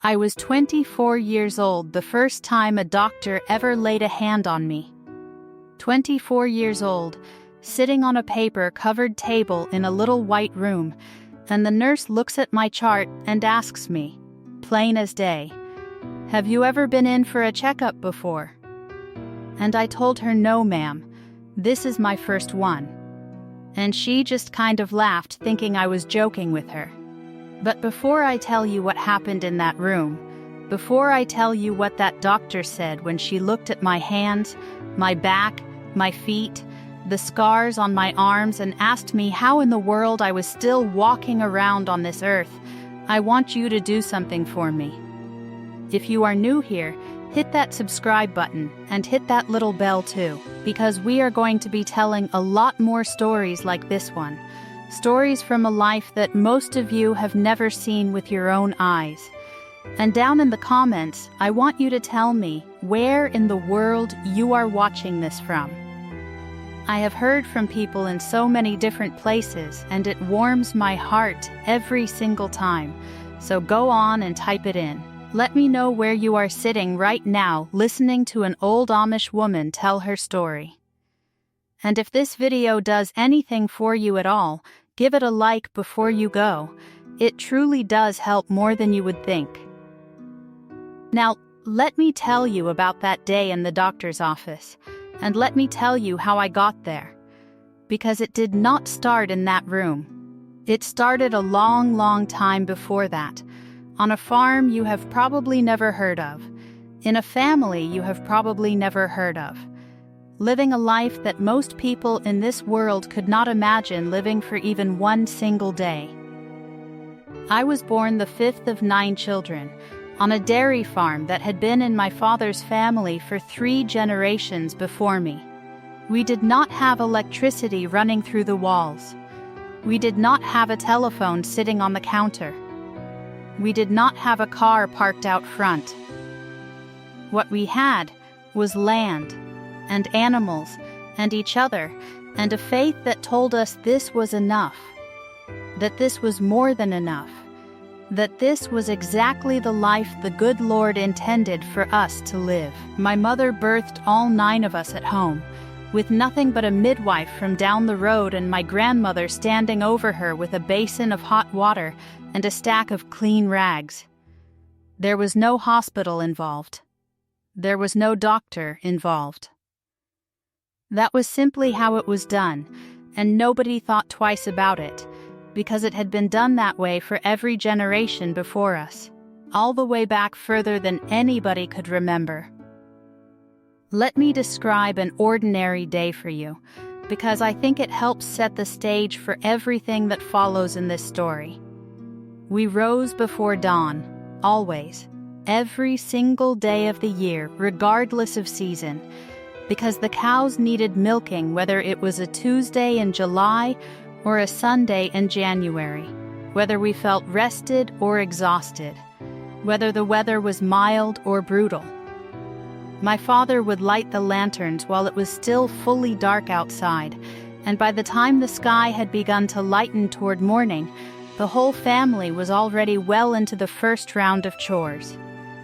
I was 24 years old the first time a doctor ever laid a hand on me. 24 years old, sitting on a paper-covered table in a little white room, and the nurse looks at my chart and asks me, plain as day, "Have you ever been in for a checkup before?" And I told her, "No, ma'am, this is my first one." And she just kind of laughed, thinking I was joking with her. But before I tell you what happened in that room, before I tell you what that doctor said when she looked at my hands, my back, my feet, the scars on my arms, and asked me how in the world I was still walking around on this earth, I want you to do something for me. If you are new here, hit that subscribe button and hit that little bell too, because we are going to be telling a lot more stories like this one. Stories from a life that most of you have never seen with your own eyes. And down in the comments, I want you to tell me where in the world you are watching this from. I have heard from people in so many different places, and it warms my heart every single time. So go on and type it in. Let me know where you are sitting right now listening to an old Amish woman tell her story. And if this video does anything for you at all, give it a like before you go. It truly does help more than you would think. Now, let me tell you about that day in the doctor's office, and let me tell you how I got there. Because it did not start in that room. It started a long, long time before that, on a farm you have probably never heard of, in a family you have probably never heard of, living a life that most people in this world could not imagine living for even one single day. I was born the fifth of 9 children, on a dairy farm that had been in my father's family for 3 generations before me. We did not have electricity running through the walls. We did not have a telephone sitting on the counter. We did not have a car parked out front. What we had was land, and animals, and each other, and a faith that told us this was enough, that this was more than enough, that this was exactly the life the good Lord intended for us to live. My mother birthed all 9 of us at home, with nothing but a midwife from down the road and my grandmother standing over her with a basin of hot water and a stack of clean rags. There was no hospital involved. There was no doctor involved. That was simply how it was done, and nobody thought twice about it, because it had been done that way for every generation before us, all the way back further than anybody could remember. Let me describe an ordinary day for you, because I think it helps set the stage for everything that follows in this story. We rose before dawn, always, every single day of the year, regardless of season, because the cows needed milking whether it was a Tuesday in July or a Sunday in January, whether we felt rested or exhausted, whether the weather was mild or brutal. My father would light the lanterns while it was still fully dark outside, and by the time the sky had begun to lighten toward morning, the whole family was already well into the first round of chores.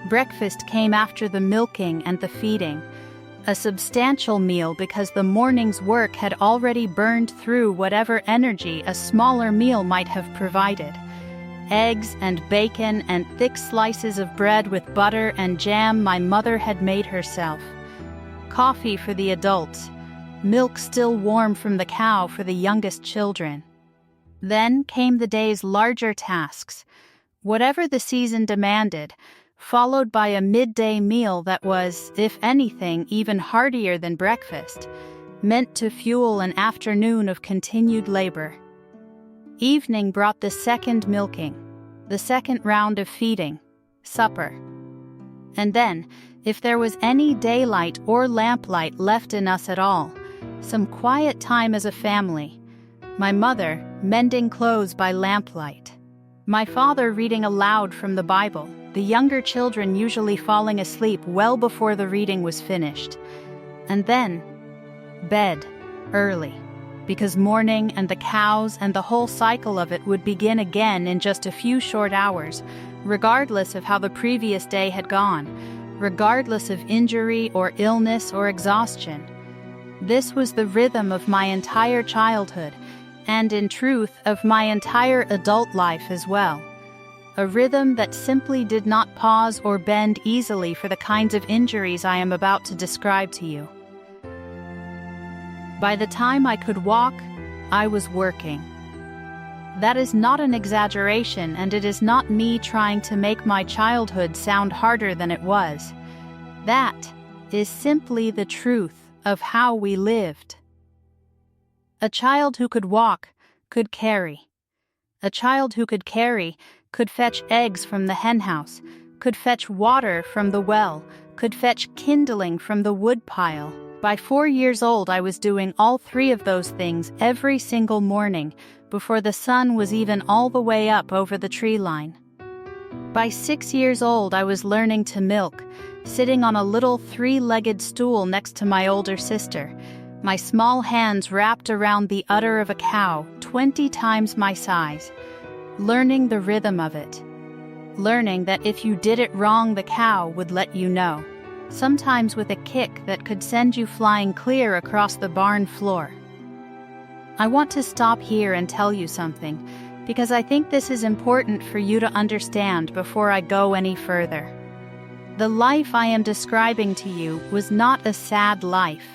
Breakfast came after the milking and the feeding, a substantial meal because the morning's work had already burned through whatever energy a smaller meal might have provided. Eggs and bacon and thick slices of bread with butter and jam my mother had made herself. Coffee for the adults, milk still warm from the cow for the youngest children. Then came the day's larger tasks, whatever the season demanded, followed by a midday meal that was, if anything, even heartier than breakfast, meant to fuel an afternoon of continued labor. Evening brought the second milking, the second round of feeding, supper. And then, if there was any daylight or lamplight left in us at all, some quiet time as a family, my mother mending clothes by lamplight, my father reading aloud from the Bible, the younger children usually falling asleep well before the reading was finished. And then, bed, early. because morning and the cows and the whole cycle of it would begin again in just a few short hours, regardless of how the previous day had gone, regardless of injury or illness or exhaustion. This was the rhythm of my entire childhood, and in truth, of my entire adult life as well. A rhythm that simply did not pause or bend easily for the kinds of injuries I am about to describe to you. By the time I could walk, I was working. That is not an exaggeration, and it is not me trying to make my childhood sound harder than it was. That is simply the truth of how we lived. A child who could walk could carry. A child who could carry could fetch eggs from the henhouse, could fetch water from the well, could fetch kindling from the wood pile. By 4 years old, I was doing all three of those things every single morning before the sun was even all the way up over the tree line. By 6 years old, I was learning to milk, sitting on a little 3-legged stool next to my older sister, my small hands wrapped around the udder of a cow 20 times my size, learning the rhythm of it, learning that if you did it wrong, the cow would let you know, sometimes with a kick that could send you flying clear across the barn floor. I want to stop here and tell you something, because I think this is important for you to understand before I go any further. The life I am describing to you was not a sad life.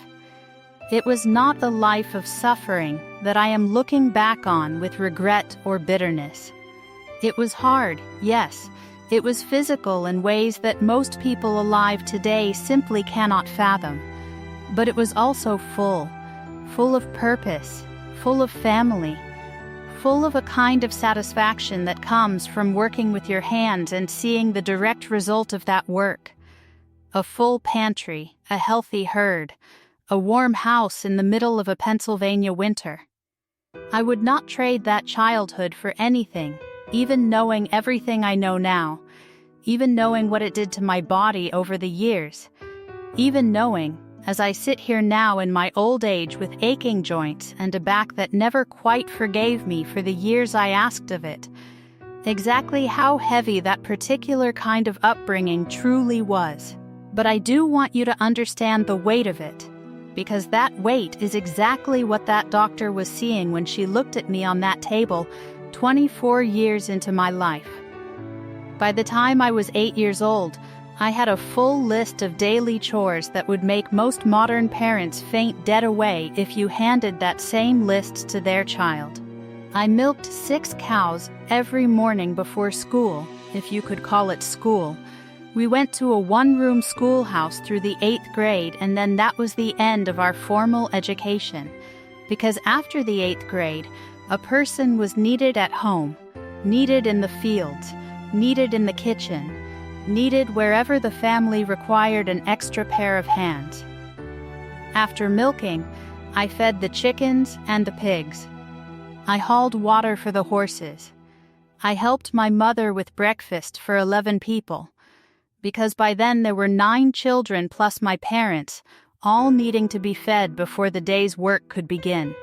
It was not a life of suffering that I am looking back on with regret or bitterness. It was hard, yes. It was physical in ways that most people alive today simply cannot fathom. But it was also full of purpose, full of family, full of a kind of satisfaction that comes from working with your hands and seeing the direct result of that work. A full pantry, a healthy herd, a warm house in the middle of a Pennsylvania winter. I would not trade that childhood for anything, even knowing everything I know now, even knowing what it did to my body over the years, even knowing, as I sit here now in my old age with aching joints and a back that never quite forgave me for the years I asked of it, exactly how heavy that particular kind of upbringing truly was. But I do want you to understand the weight of it, because that weight is exactly what that doctor was seeing when she looked at me on that table 24 years into my life. By the time I was 8 years old, I had a full list of daily chores that would make most modern parents faint dead away if you handed that same list to their child. I milked 6 cows every morning before school, if you could call it school. We went to a one-room schoolhouse through the 8th grade, and then that was the end of our formal education. Because after the 8th grade, a person was needed at home, needed in the fields, needed in the kitchen, needed wherever the family required an extra pair of hands. After milking, I fed the chickens and the pigs. I hauled water for the horses. I helped my mother with breakfast for 11 people. Because by then there were 9 children plus my parents, all needing to be fed before the day's work could begin.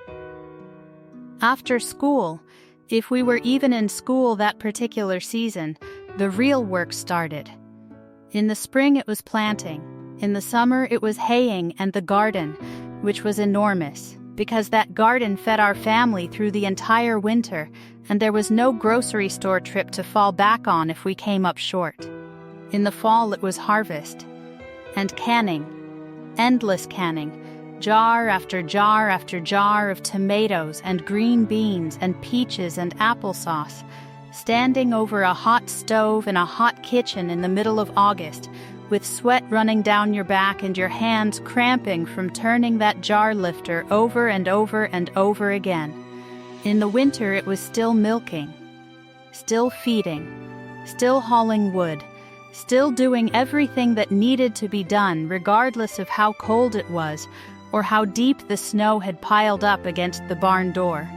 After school, if we were even in school that particular season, the real work started. In the spring it was planting, in the summer it was haying and the garden, which was enormous, because that garden fed our family through the entire winter, and there was no grocery store trip to fall back on if we came up short. In the fall it was harvest. And canning. Endless canning. Jar after jar after jar of tomatoes and green beans and peaches and applesauce, standing over a hot stove in a hot kitchen in the middle of August, with sweat running down your back and your hands cramping from turning that jar lifter over and over and over again. In the winter it was still milking, still feeding, still hauling wood, still doing everything that needed to be done regardless of how cold it was or how deep the snow had piled up against the barn door.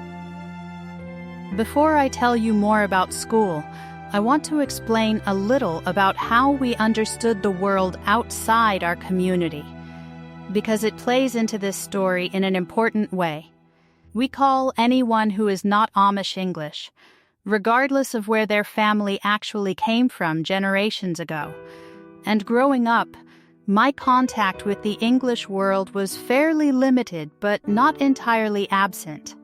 Before I tell you more about school, I want to explain a little about how we understood the world outside our community, because it plays into this story in an important way. We call anyone who is not Amish English, regardless of where their family actually came from generations ago. And growing up, my contact with the English world was fairly limited but not entirely absent.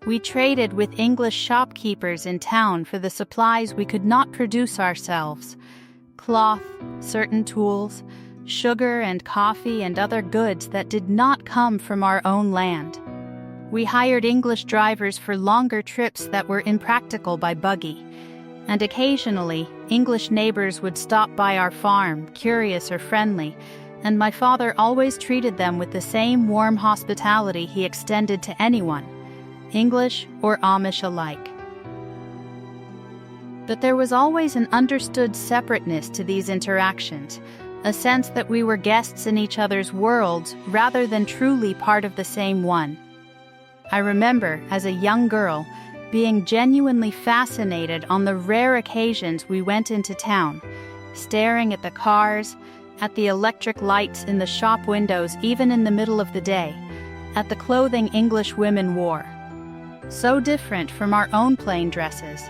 We traded with English shopkeepers in town for the supplies we could not produce ourselves: cloth, certain tools, sugar and coffee and other goods that did not come from our own land. We hired English drivers for longer trips that were impractical by buggy, and occasionally English neighbors would stop by our farm, curious or friendly, and my father always treated them with the same warm hospitality he extended to anyone, English or Amish alike. But there was always an understood separateness to these interactions, a sense that we were guests in each other's worlds rather than truly part of the same one. I remember, as a young girl, being genuinely fascinated on the rare occasions we went into town, staring at the cars, at the electric lights in the shop windows even in the middle of the day, at the clothing English women wore. So different from our own plain dresses.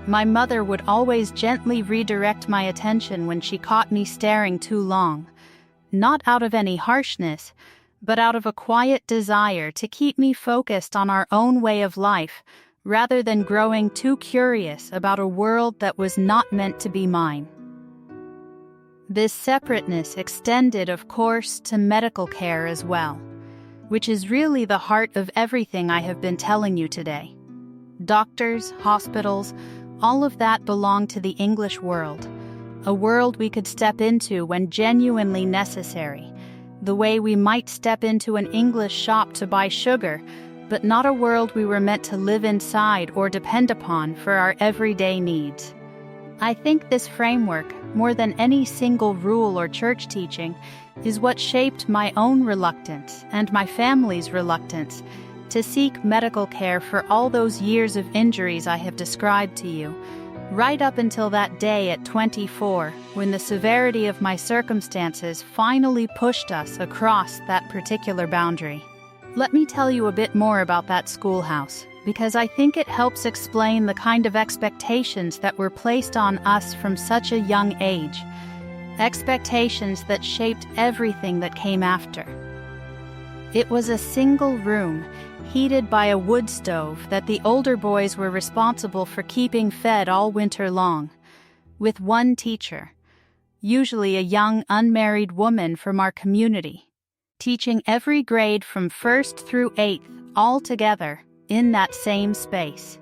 My mother would always gently redirect my attention when she caught me staring too long, not out of any harshness, but out of a quiet desire to keep me focused on our own way of life, rather than growing too curious about a world that was not meant to be mine. This separateness extended, of course, to medical care as well, which is really the heart of everything I have been telling you today. Doctors, hospitals, all of that belonged to the English world, a world we could step into when genuinely necessary, the way we might step into an English shop to buy sugar, but not a world we were meant to live inside or depend upon for our everyday needs. I think this framework, more than any single rule or church teaching, is what shaped my own reluctance and my family's reluctance to seek medical care for all those years of injuries I have described to you, right up until that day at 24, when the severity of my circumstances finally pushed us across that particular boundary. Let me tell you a bit more about that schoolhouse, because I think it helps explain the kind of expectations that were placed on us from such a young age, expectations that shaped everything that came after. It was a single room, heated by a wood stove that the older boys were responsible for keeping fed all winter long, with one teacher, usually a young unmarried woman from our community, teaching every grade from 1st through 8th all together in that same space.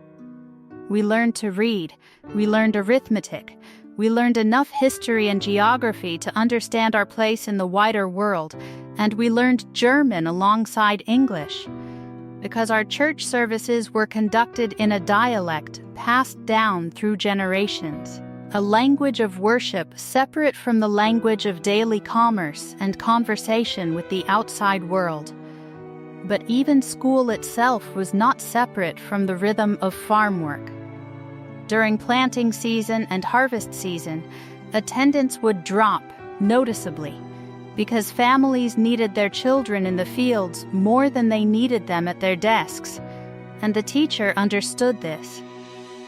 We learned to read, we learned arithmetic, we learned enough history and geography to understand our place in the wider world, and we learned German alongside English, because our church services were conducted in a dialect passed down through generations, a language of worship separate from the language of daily commerce and conversation with the outside world. But even school itself was not separate from the rhythm of farm work. During planting season and harvest season, attendance would drop noticeably, because families needed their children in the fields more than they needed them at their desks, and the teacher understood this,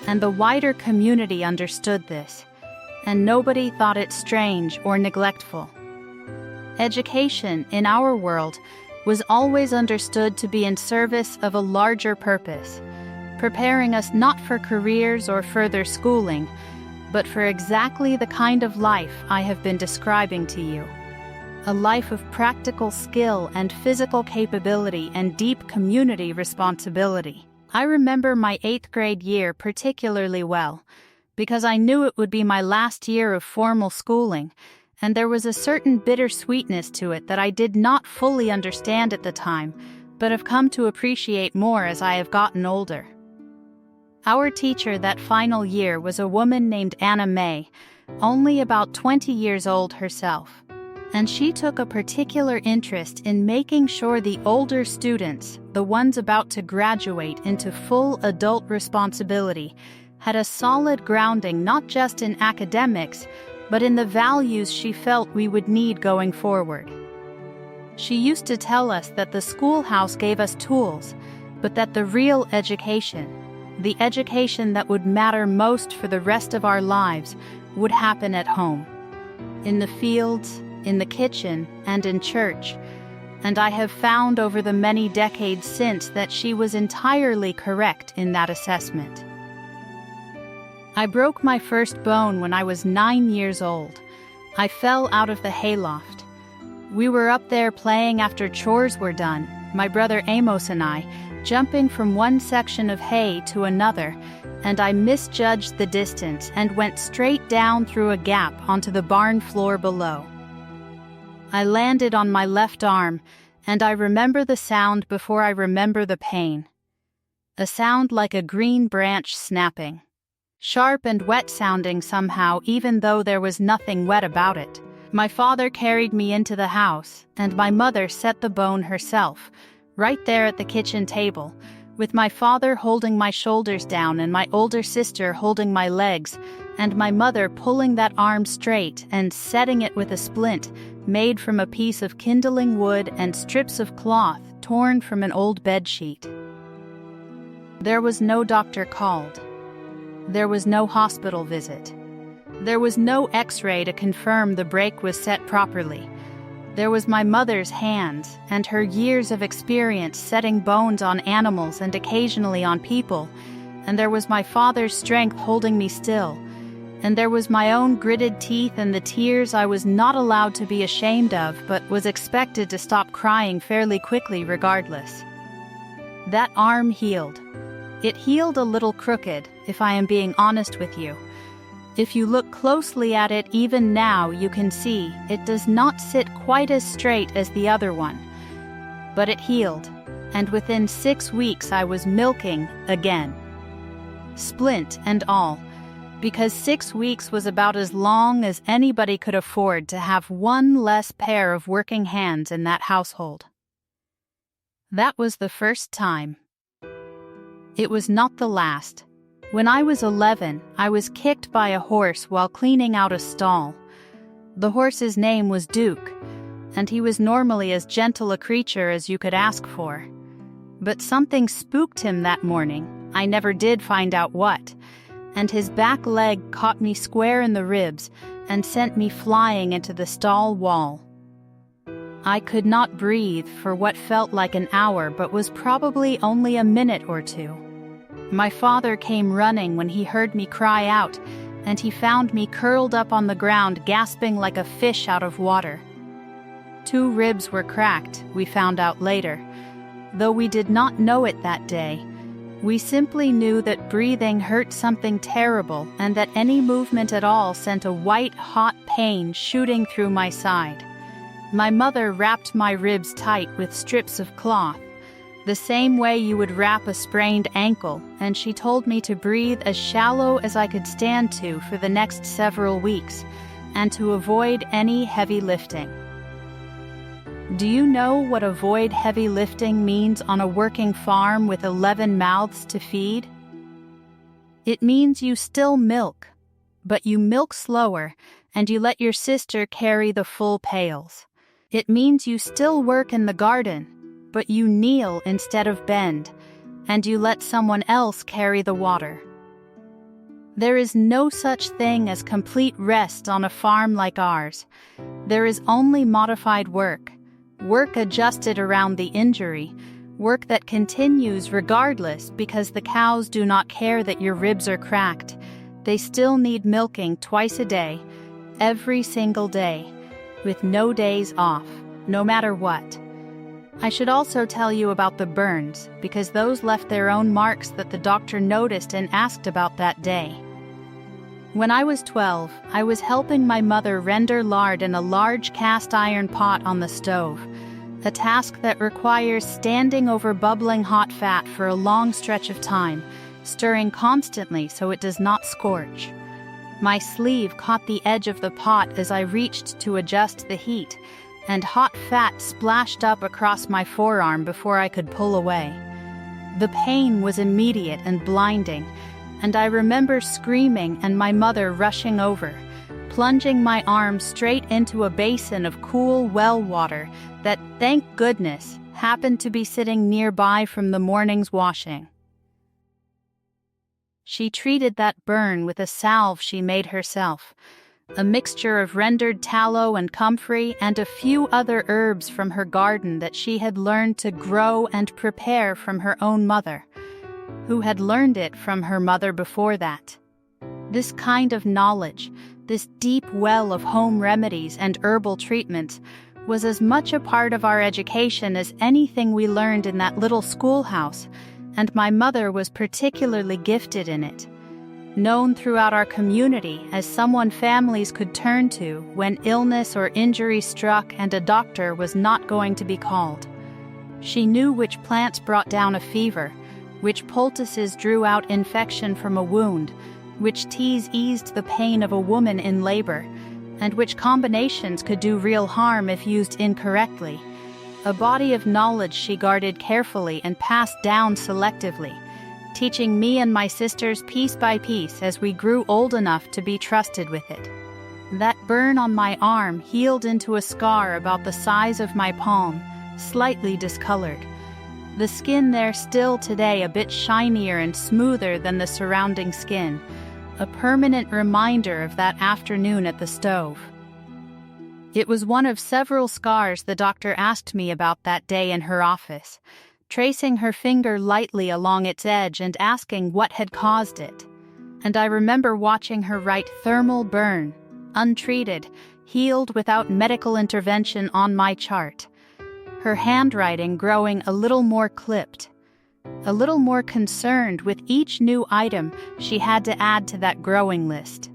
and the wider community understood this, and nobody thought it strange or neglectful. Education, in our world, was always understood to be in service of a larger purpose, preparing us not for careers or further schooling, but for exactly the kind of life I have been describing to you. A life of practical skill and physical capability and deep community responsibility. I remember my 8th grade year particularly well, because I knew it would be my last year of formal schooling, and there was a certain bittersweetness to it that I did not fully understand at the time, but have come to appreciate more as I have gotten older. Our teacher that final year was a woman named Anna May, only about 20 years old herself. And she took a particular interest in making sure the older students, the ones about to graduate into full adult responsibility, had a solid grounding not just in academics, but in the values she felt we would need going forward. She used to tell us that the schoolhouse gave us tools, but that the real education, the education that would matter most for the rest of our lives, would happen at home, in the fields, in the kitchen, and in church. And I have found over the many decades since that she was entirely correct in that assessment. I broke my first bone when I was 9 years old. I fell out of the hayloft. We were up there playing after chores were done, my brother Amos and I, jumping from one section of hay to another, and I misjudged the distance and went straight down through a gap onto the barn floor below. I landed on my left arm, and I remember the sound before I remember the pain. A sound like a green branch snapping. Sharp and wet sounding somehow, even though there was nothing wet about it. My father carried me into the house, and my mother set the bone herself, right there at the kitchen table, with my father holding my shoulders down and my older sister holding my legs, and my mother pulling that arm straight and setting it with a splint made from a piece of kindling wood and strips of cloth torn from an old bedsheet. There was no doctor called. There was no hospital visit. There was no X-ray to confirm the break was set properly. There was my mother's hands and her years of experience setting bones on animals and occasionally on people, and there was my father's strength holding me still, and there was my own gritted teeth and the tears I was not allowed to be ashamed of but was expected to stop crying fairly quickly regardless. That arm healed. It healed a little crooked, if I am being honest with you. If you look closely at it even now, you can see it does not sit quite as straight as the other one. But it healed, and within 6 weeks I was milking again. Splint and all, because 6 weeks was about as long as anybody could afford to have one less pair of working hands in that household. That was the first time. It was not the last. When I was 11, I was kicked by a horse while cleaning out a stall. The horse's name was Duke, and he was normally as gentle a creature as you could ask for. But something spooked him that morning, I never did find out what, and his back leg caught me square in the ribs and sent me flying into the stall wall. I could not breathe for what felt like an hour but was probably only a minute or two. My father came running when he heard me cry out, and he found me curled up on the ground gasping like a fish out of water. 2 ribs were cracked, we found out later. Though we did not know it that day, we simply knew that breathing hurt something terrible and that any movement at all sent a white, hot pain shooting through my side. My mother wrapped my ribs tight with strips of cloth, the same way you would wrap a sprained ankle, and she told me to breathe as shallow as I could stand to for the next several weeks, and to avoid any heavy lifting. Do you know what avoid heavy lifting means on a working farm with 11 mouths to feed? It means you still milk, but you milk slower, and you let your sister carry the full pails. It means you still work in the garden, but you kneel instead of bend, and you let someone else carry the water. There is no such thing as complete rest on a farm like ours. There is only modified work, work adjusted around the injury, work that continues regardless because the cows do not care that your ribs are cracked. They still need milking twice a day, every single day, with no days off, no matter what. I should also tell you about the burns, because those left their own marks that the doctor noticed and asked about that day. When I was 12, I was helping my mother render lard in a large cast iron pot on the stove, a task that requires standing over bubbling hot fat for a long stretch of time, stirring constantly so it does not scorch. My sleeve caught the edge of the pot as I reached to adjust the heat, and hot fat splashed up across my forearm before I could pull away. The pain was immediate and blinding, and I remember screaming and my mother rushing over, plunging my arm straight into a basin of cool well water that, thank goodness, happened to be sitting nearby from the morning's washing. She treated that burn with a salve she made herself, a mixture of rendered tallow and comfrey and a few other herbs from her garden that she had learned to grow and prepare from her own mother, who had learned it from her mother before that. This kind of knowledge, this deep well of home remedies and herbal treatments, was as much a part of our education as anything we learned in that little schoolhouse, and my mother was particularly gifted in it, known throughout our community as someone families could turn to when illness or injury struck and a doctor was not going to be called. She knew which plants brought down a fever, which poultices drew out infection from a wound, which teas eased the pain of a woman in labor, and which combinations could do real harm if used incorrectly. A body of knowledge she guarded carefully and passed down selectively, teaching me and my sisters piece by piece as we grew old enough to be trusted with it. That burn on my arm healed into a scar about the size of my palm, slightly discolored. The skin there still today a bit shinier and smoother than the surrounding skin, a permanent reminder of that afternoon at the stove. It was one of several scars the doctor asked me about that day in her office, tracing her finger lightly along its edge and asking what had caused it. And I remember watching her write thermal burn, untreated, healed without medical intervention on my chart, her handwriting growing a little more clipped, a little more concerned with each new item she had to add to that growing list.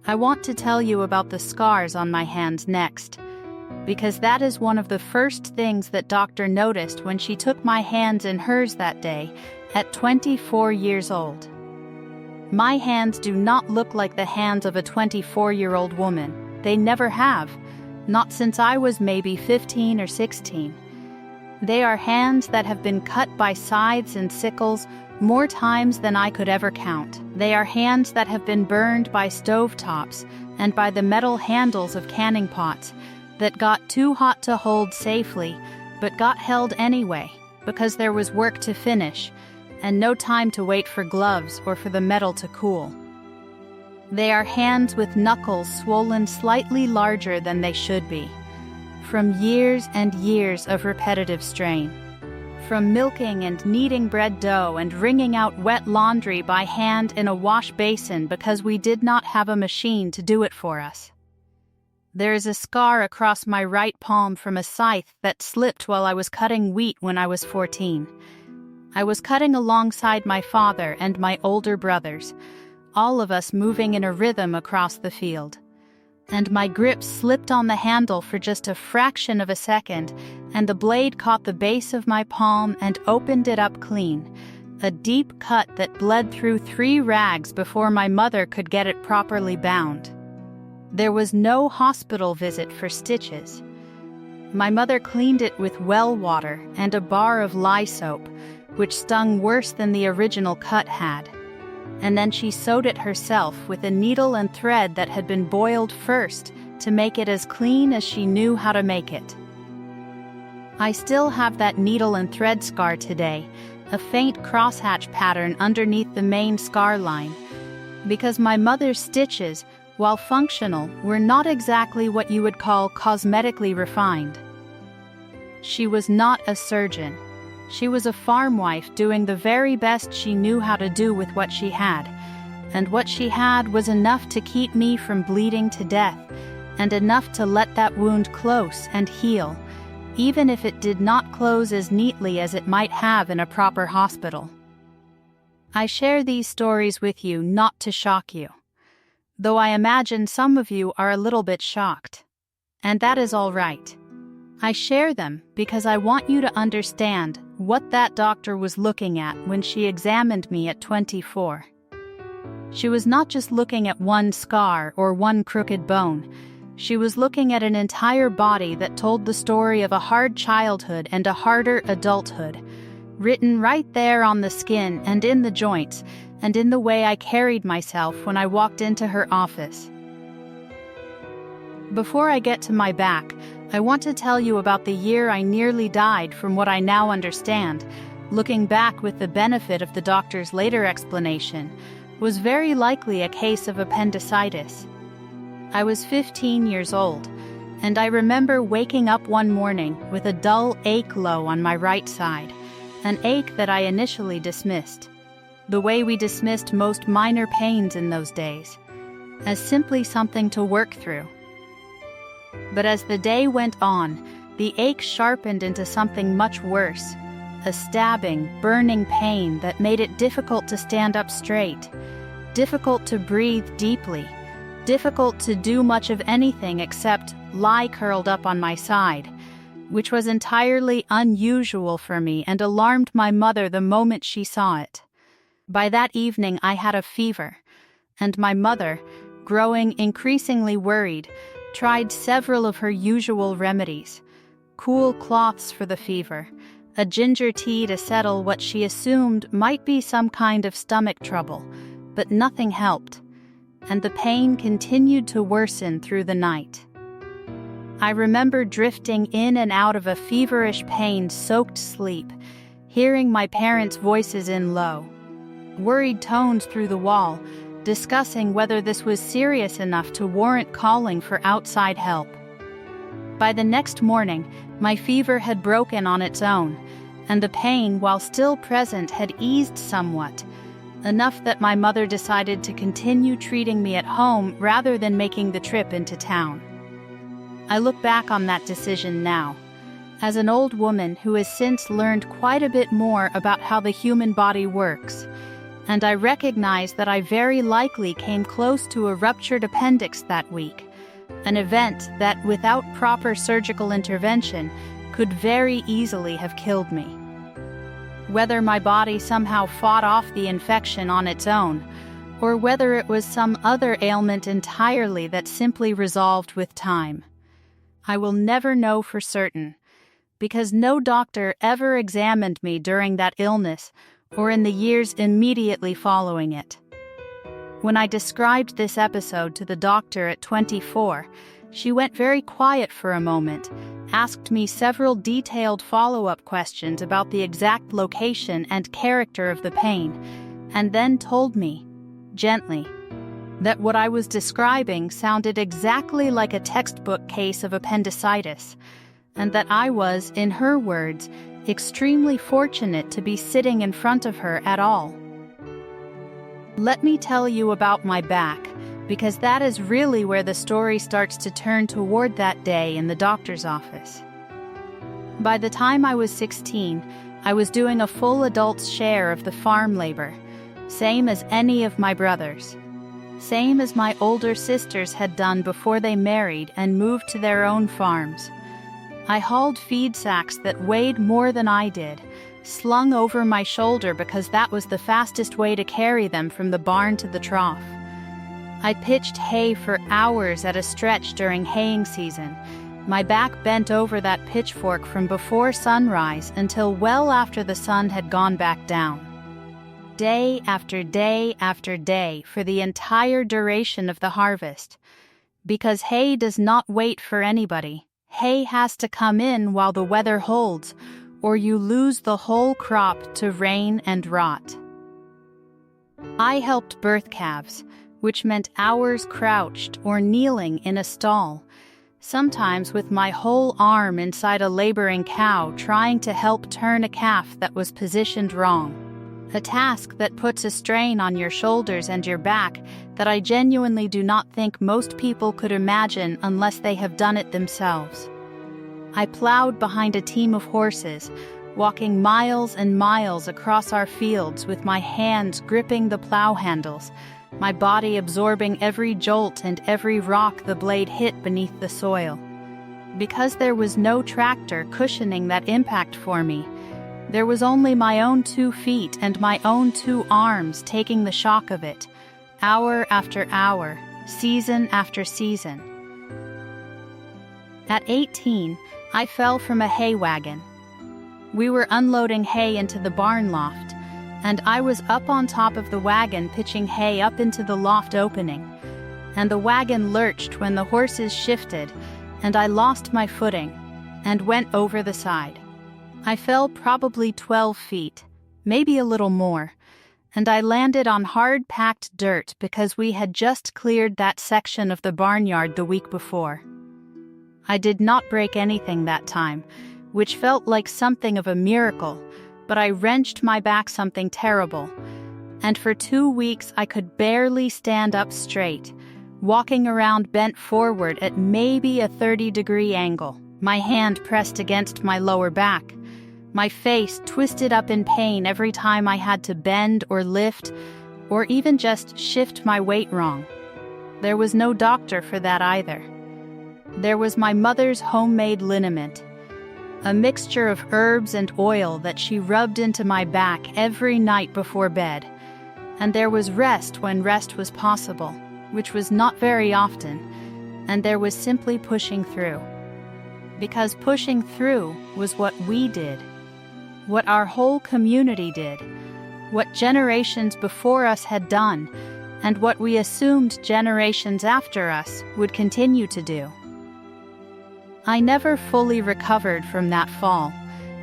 I want to tell you about the scars on my hands next, because that is one of the first things that doctor noticed when she took my hands in hers that day at 24 years old. My hands do not look like the hands of a 24-year-old woman. They never have, not since I was maybe 15 or 16. They are hands that have been cut by scythes and sickles more times than I could ever count. They are hands that have been burned by stovetops and by the metal handles of canning pots that got too hot to hold safely, but got held anyway because there was work to finish and no time to wait for gloves or for the metal to cool. They are hands with knuckles swollen slightly larger than they should be, from years and years of repetitive strain. From milking and kneading bread dough and wringing out wet laundry by hand in a wash basin because we did not have a machine to do it for us. There is a scar across my right palm from a scythe that slipped while I was cutting wheat when I was 14. I was cutting alongside my father and my older brothers, all of us moving in a rhythm across the field. And my grip slipped on the handle for just a fraction of a second, and the blade caught the base of my palm and opened it up clean, a deep cut that bled through 3 rags before my mother could get it properly bound. There was no hospital visit for stitches. My mother cleaned it with well water and a bar of lye soap, which stung worse than the original cut had. And then she sewed it herself with a needle and thread that had been boiled first to make it as clean as she knew how to make it. I still have that needle and thread scar today, a faint crosshatch pattern underneath the main scar line, because my mother's stitches, while functional, were not exactly what you would call cosmetically refined. She was not a surgeon. She was a farm wife doing the very best she knew how to do with what she had, and what she had was enough to keep me from bleeding to death, and enough to let that wound close and heal, even if it did not close as neatly as it might have in a proper hospital. I share these stories with you not to shock you, though I imagine some of you are a little bit shocked, and that is all right. I share them because I want you to understand what that doctor was looking at when she examined me at 24. She was not just looking at one scar or one crooked bone. She was looking at an entire body that told the story of a hard childhood and a harder adulthood, written right there on the skin and in the joints and in the way I carried myself when I walked into her office. Before I get to my back, I want to tell you about the year I nearly died from what I now understand, looking back with the benefit of the doctor's later explanation, was very likely a case of appendicitis. I was 15 years old, and I remember waking up one morning with a dull ache low on my right side, an ache that I initially dismissed, the way we dismissed most minor pains in those days, as simply something to work through. But as the day went on, the ache sharpened into something much worse, a stabbing, burning pain that made it difficult to stand up straight, difficult to breathe deeply, difficult to do much of anything except lie curled up on my side, which was entirely unusual for me and alarmed my mother the moment she saw it. By that evening I had a fever, and my mother, growing increasingly worried, tried several of her usual remedies: cool cloths for the fever, a ginger tea to settle what she assumed might be some kind of stomach trouble, but nothing helped, and the pain continued to worsen through the night. I remember drifting in and out of a feverish pain-soaked sleep, hearing my parents' voices in low, worried tones through the wall, discussing whether this was serious enough to warrant calling for outside help. By the next morning, my fever had broken on its own, and the pain, while still present, had eased somewhat, enough that my mother decided to continue treating me at home rather than making the trip into town. I look back on that decision now, as an old woman who has since learned quite a bit more about how the human body works, and I recognize that I very likely came close to a ruptured appendix that week, an event that, without proper surgical intervention, could very easily have killed me. Whether my body somehow fought off the infection on its own, or whether it was some other ailment entirely that simply resolved with time, I will never know for certain, because no doctor ever examined me during that illness or in the years immediately following it. When I described this episode to the doctor at 24, she went very quiet for a moment, asked me several detailed follow-up questions about the exact location and character of the pain, and then told me, gently, that what I was describing sounded exactly like a textbook case of appendicitis, and that I was, in her words, extremely fortunate to be sitting in front of her at all. Let me tell you about my back, because that is really where the story starts to turn toward that day in the doctor's office. By the time I was 16, I was doing a full adult's share of the farm labor, same as any of my brothers, same as my older sisters had done before they married and moved to their own farms. I hauled feed sacks that weighed more than I did, slung over my shoulder because that was the fastest way to carry them from the barn to the trough. I pitched hay for hours at a stretch during haying season, my back bent over that pitchfork from before sunrise until well after the sun had gone back down. Day after day after day for the entire duration of the harvest, because hay does not wait for anybody. Hay has to come in while the weather holds, or you lose the whole crop to rain and rot. I helped birth calves, which meant hours crouched or kneeling in a stall, sometimes with my whole arm inside a laboring cow trying to help turn a calf that was positioned wrong, a task that puts a strain on your shoulders and your back that I genuinely do not think most people could imagine unless they have done it themselves. I plowed behind a team of horses, walking miles and miles across our fields with my hands gripping the plow handles, my body absorbing every jolt and every rock the blade hit beneath the soil. Because there was no tractor cushioning that impact for me, there was only my own 2 feet and my own 2 arms taking the shock of it, hour after hour, season after season. At 18, I fell from a hay wagon. We were unloading hay into the barn loft, and I was up on top of the wagon pitching hay up into the loft opening, and the wagon lurched when the horses shifted, and I lost my footing and went over the side. I fell probably 12 feet, maybe a little more, and I landed on hard-packed dirt because we had just cleared that section of the barnyard the week before. I did not break anything that time, which felt like something of a miracle, but I wrenched my back something terrible, and for 2 weeks I could barely stand up straight, walking around bent forward at maybe a 30-degree angle, my hand pressed against my lower back, my face twisted up in pain every time I had to bend or lift, or even just shift my weight wrong. There was no doctor for that either. There was my mother's homemade liniment, a mixture of herbs and oil that she rubbed into my back every night before bed. And there was rest when rest was possible, which was not very often, and there was simply pushing through. Because pushing through was what we did, what our whole community did, what generations before us had done, and what we assumed generations after us would continue to do. I never fully recovered from that fall,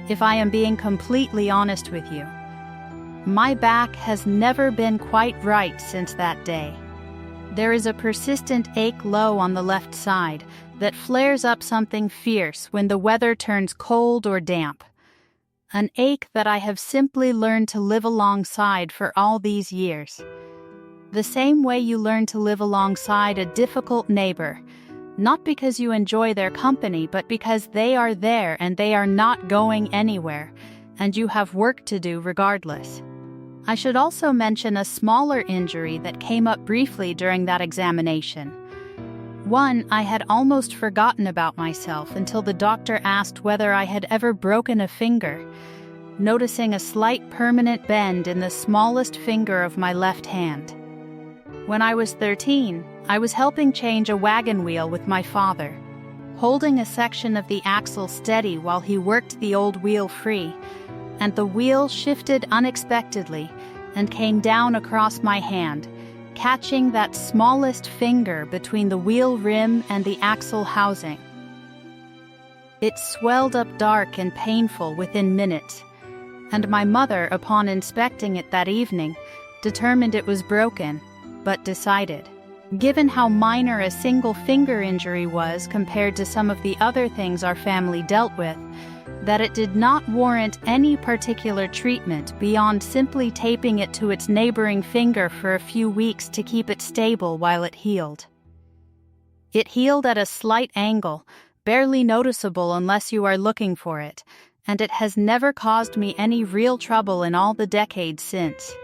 if I am being completely honest with you. My back has never been quite right since that day. There is a persistent ache low on the left side that flares up something fierce when the weather turns cold or damp. An ache that I have simply learned to live alongside for all these years. The same way you learn to live alongside a difficult neighbor, not because you enjoy their company, but because they are there and they are not going anywhere, and you have work to do regardless. I should also mention a smaller injury that came up briefly during that examination. One I had almost forgotten about myself until the doctor asked whether I had ever broken a finger, noticing a slight permanent bend in the smallest finger of my left hand. When I was 13, I was helping change a wagon wheel with my father, holding a section of the axle steady while he worked the old wheel free, and the wheel shifted unexpectedly and came down across my hand, catching that smallest finger between the wheel rim and the axle housing. It swelled up dark and painful within minutes, and my mother, upon inspecting it that evening, determined it was broken, but decided, given how minor a single finger injury was compared to some of the other things our family dealt with, that it did not warrant any particular treatment beyond simply taping it to its neighboring finger for a few weeks to keep it stable while it healed. It healed at a slight angle, barely noticeable unless you are looking for it, and it has never caused me any real trouble in all the decades since.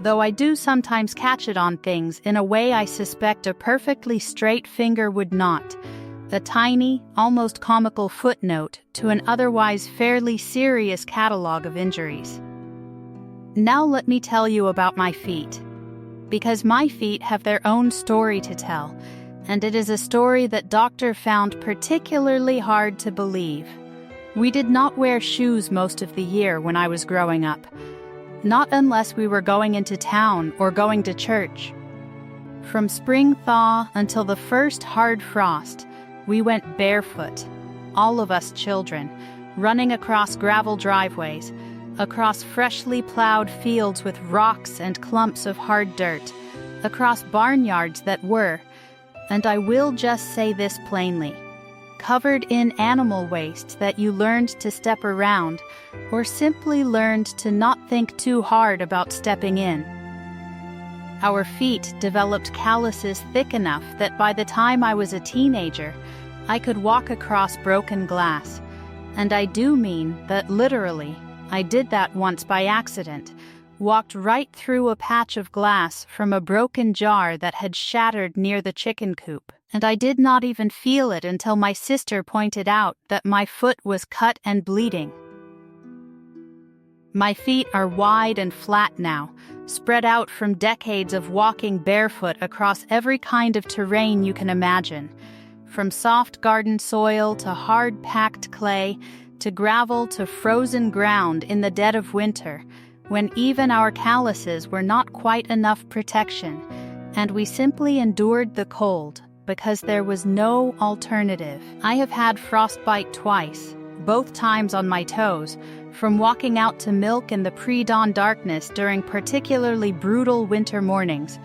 Though I do sometimes catch it on things in a way I suspect a perfectly straight finger would not, a tiny, almost comical footnote to an otherwise fairly serious catalog of injuries. Now let me tell you about my feet, because my feet have their own story to tell, and it is a story that Doctor found particularly hard to believe. We did not wear shoes most of the year when I was growing up, not unless we were going into town or going to church. From spring thaw until the first hard frost, we went barefoot, all of us children, running across gravel driveways, across freshly plowed fields with rocks and clumps of hard dirt, across barnyards that were, and I will just say this plainly, covered in animal waste that you learned to step around, or simply learned to not think too hard about stepping in. Our feet developed calluses thick enough that by the time I was a teenager, I could walk across broken glass. And I do mean that literally, I did that once by accident, walked right through a patch of glass from a broken jar that had shattered near the chicken coop. And I did not even feel it until my sister pointed out that my foot was cut and bleeding. My feet are wide and flat now, spread out from decades of walking barefoot across every kind of terrain you can imagine, from soft garden soil to hard-packed clay, to gravel to frozen ground in the dead of winter, when even our calluses were not quite enough protection, and we simply endured the cold, because there was no alternative. I have had frostbite twice, both times on my toes, from walking out to milk in the pre-dawn darkness during particularly brutal winter mornings,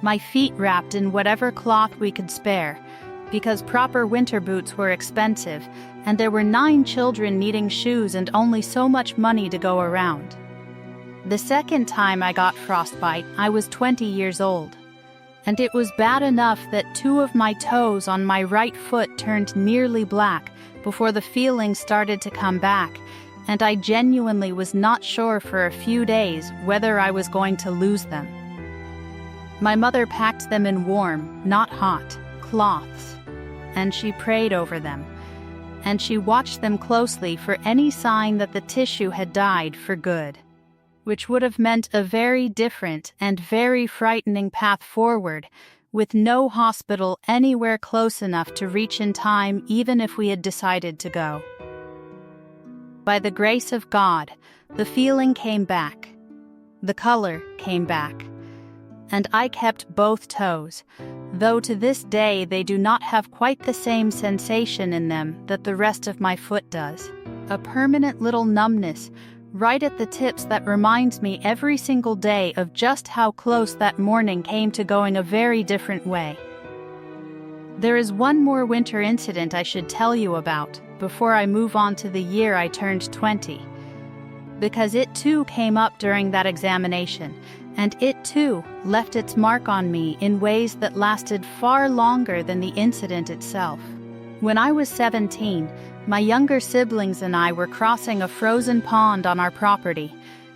my feet wrapped in whatever cloth we could spare, because proper winter boots were expensive, and there were 9 children needing shoes and only so much money to go around. The second time I got frostbite, I was 20 years old, and it was bad enough that 2 of my toes on my right foot turned nearly black before the feeling started to come back, and I genuinely was not sure for a few days whether I was going to lose them. My mother packed them in warm, not hot, cloths, and she prayed over them, and she watched them closely for any sign that the tissue had died for good, which would have meant a very different and very frightening path forward, with no hospital anywhere close enough to reach in time even if we had decided to go. By the grace of God, the feeling came back, the color came back, and I kept both toes, though to this day they do not have quite the same sensation in them that the rest of my foot does. A permanent little numbness right at the tips that reminds me every single day of just how close that morning came to going a very different way. There is one more winter incident I should tell you about before I move on to the year I turned 20, because it too came up during that examination, and it too left its mark on me in ways that lasted far longer than the incident itself. When I was 17, my younger siblings and I were crossing a frozen pond on our property,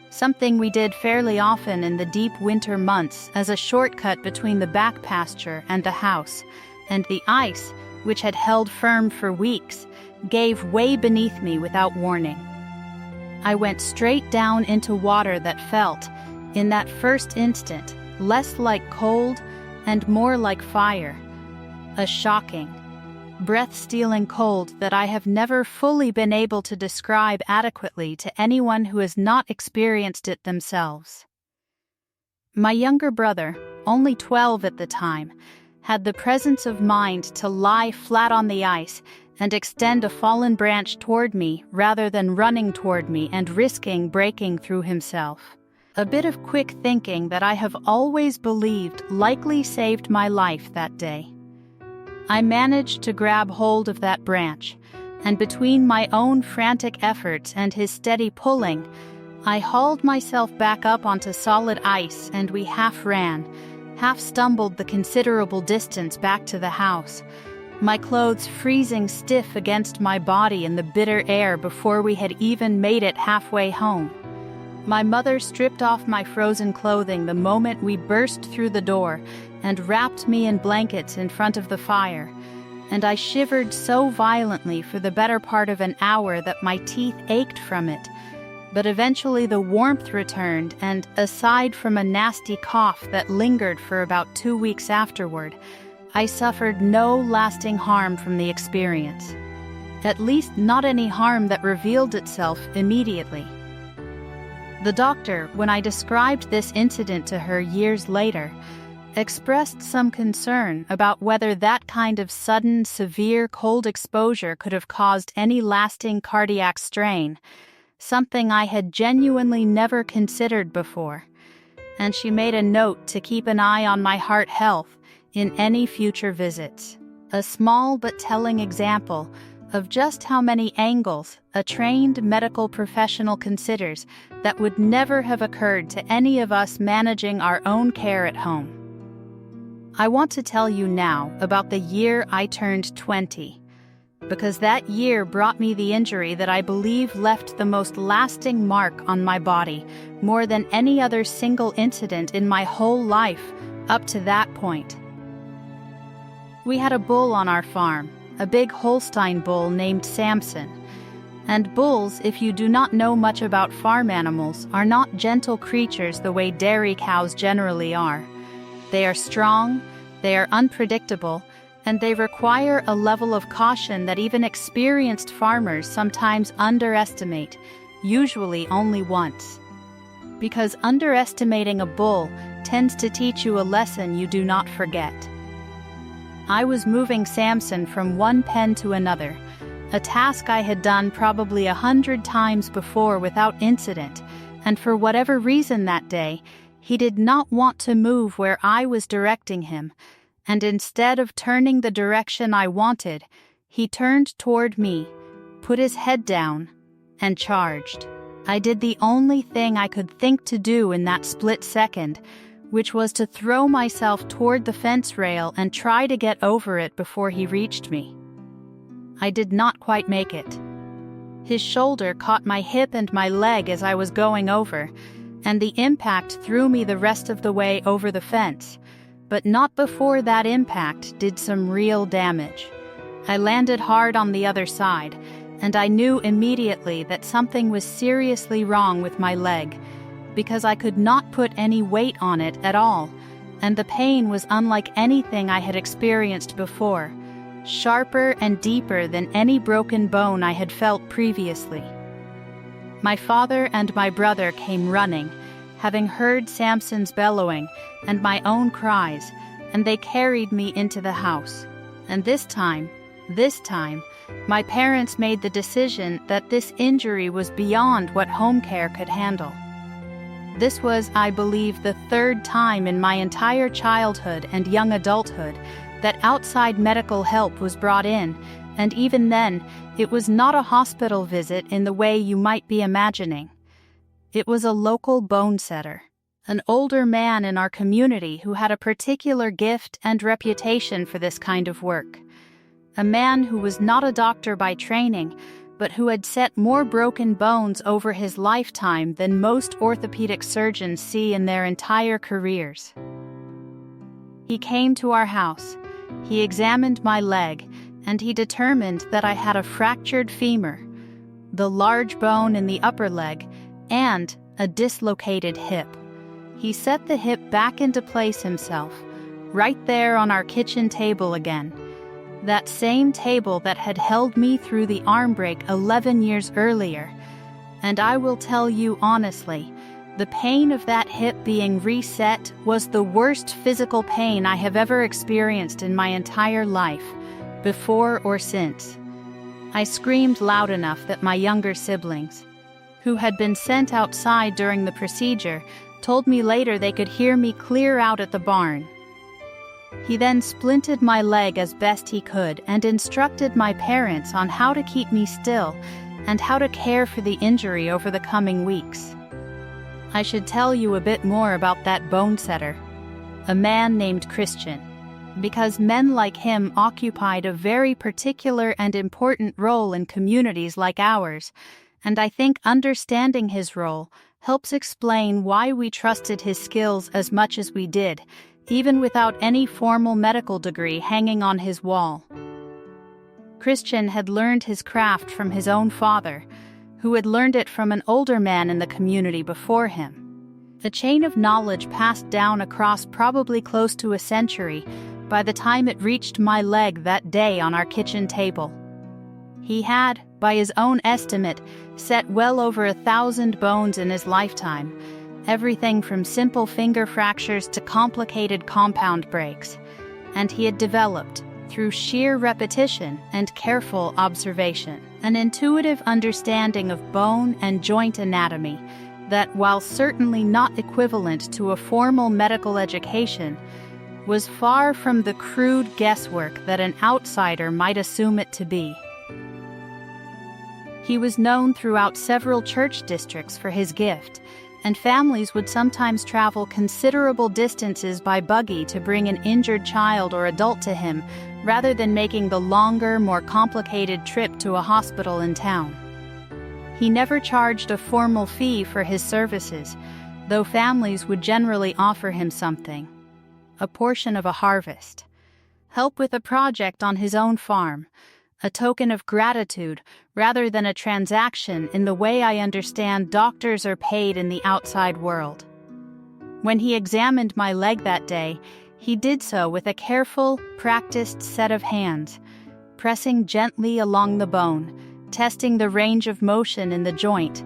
something we did fairly often in the deep winter months as a shortcut between the back pasture and the house, and the ice, which had held firm for weeks, gave way beneath me without warning. I went straight down into water that felt, in that first instant, less like cold and more like fire. A shocking, breath-stealing cold that I have never fully been able to describe adequately to anyone who has not experienced it themselves. My younger brother, only 12 at the time, had the presence of mind to lie flat on the ice and extend a fallen branch toward me rather than running toward me and risking breaking through himself. A bit of quick thinking that I have always believed likely saved my life that day. I managed to grab hold of that branch, and between my own frantic efforts and his steady pulling, I hauled myself back up onto solid ice, and we half ran, half stumbled the considerable distance back to the house, my clothes freezing stiff against my body in the bitter air before we had even made it halfway home. My mother stripped off my frozen clothing the moment we burst through the door and wrapped me in blankets in front of the fire, and I shivered so violently for the better part of an hour that my teeth ached from it. But eventually the warmth returned, and aside from a nasty cough that lingered for about 2 weeks afterward, I suffered no lasting harm from the experience. At least not any harm that revealed itself immediately. The doctor, when I described this incident to her years later, expressed some concern about whether that kind of sudden, severe cold exposure could have caused any lasting cardiac strain, something I had genuinely never considered before, and she made a note to keep an eye on my heart health in any future visits. A small but telling example of just how many angles a trained medical professional considers that would never have occurred to any of us managing our own care at home. I want to tell you now about the year I turned 20, because that year brought me the injury that I believe left the most lasting mark on my body, more than any other single incident in my whole life up to that point. We had a bull on our farm, a big Holstein bull named Samson. And bulls, if you do not know much about farm animals, are not gentle creatures the way dairy cows generally are. They are strong, they are unpredictable, and they require a level of caution that even experienced farmers sometimes underestimate, usually only once. Because underestimating a bull tends to teach you a lesson you do not forget. I was moving Samson from one pen to another, a task I had done probably 100 times before without incident, and for whatever reason that day, he did not want to move where I was directing him, and instead of turning the direction I wanted, he turned toward me, put his head down, and charged. I did the only thing I could think to do in that split second, which was to throw myself toward the fence rail and try to get over it before he reached me. I did not quite make it. His shoulder caught my hip and my leg as I was going over, and the impact threw me the rest of the way over the fence, but not before that impact did some real damage. I landed hard on the other side, and I knew immediately that something was seriously wrong with my leg, because I could not put any weight on it at all, and the pain was unlike anything I had experienced before, sharper and deeper than any broken bone I had felt previously. My father and my brother came running, having heard Samson's bellowing and my own cries, and they carried me into the house. And this time, my parents made the decision that this injury was beyond what home care could handle. This was, I believe, the third time in my entire childhood and young adulthood that outside medical help was brought in, and even then, it was not a hospital visit in the way you might be imagining. It was a local bone setter, an older man in our community who had a particular gift and reputation for this kind of work. A man who was not a doctor by training, but who had set more broken bones over his lifetime than most orthopedic surgeons see in their entire careers. He came to our house, he examined my leg, and he determined that I had a fractured femur, the large bone in the upper leg, and a dislocated hip. He set the hip back into place himself, right there on our kitchen table again. That same table that had held me through the arm break 11 years earlier. And I will tell you honestly, the pain of that hip being reset was the worst physical pain I have ever experienced in my entire life, before or since. I screamed loud enough that my younger siblings, who had been sent outside during the procedure, told me later they could hear me clear out at the barn. He then splinted my leg as best he could and instructed my parents on how to keep me still and how to care for the injury over the coming weeks. I should tell you a bit more about that bone setter, a man named Christian, because men like him occupied a very particular and important role in communities like ours, and I think understanding his role helps explain why we trusted his skills as much as we did, even without any formal medical degree hanging on his wall. Christian had learned his craft from his own father, who had learned it from an older man in the community before him. A chain of knowledge passed down across probably close to a century by the time it reached my leg that day on our kitchen table. He had, by his own estimate, set well over 1,000 bones in his lifetime, everything from simple finger fractures to complicated compound breaks, and he had developed, through sheer repetition and careful observation, an intuitive understanding of bone and joint anatomy that, while certainly not equivalent to a formal medical education, was far from the crude guesswork that an outsider might assume it to be. He was known throughout several church districts for his gift, and families would sometimes travel considerable distances by buggy to bring an injured child or adult to him, rather than making the longer, more complicated trip to a hospital in town. He never charged a formal fee for his services, though families would generally offer him something, a portion of a harvest, help with a project on his own farm, a token of gratitude rather than a transaction in the way I understand doctors are paid in the outside world. When he examined my leg that day, he did so with a careful, practiced set of hands, pressing gently along the bone, testing the range of motion in the joint,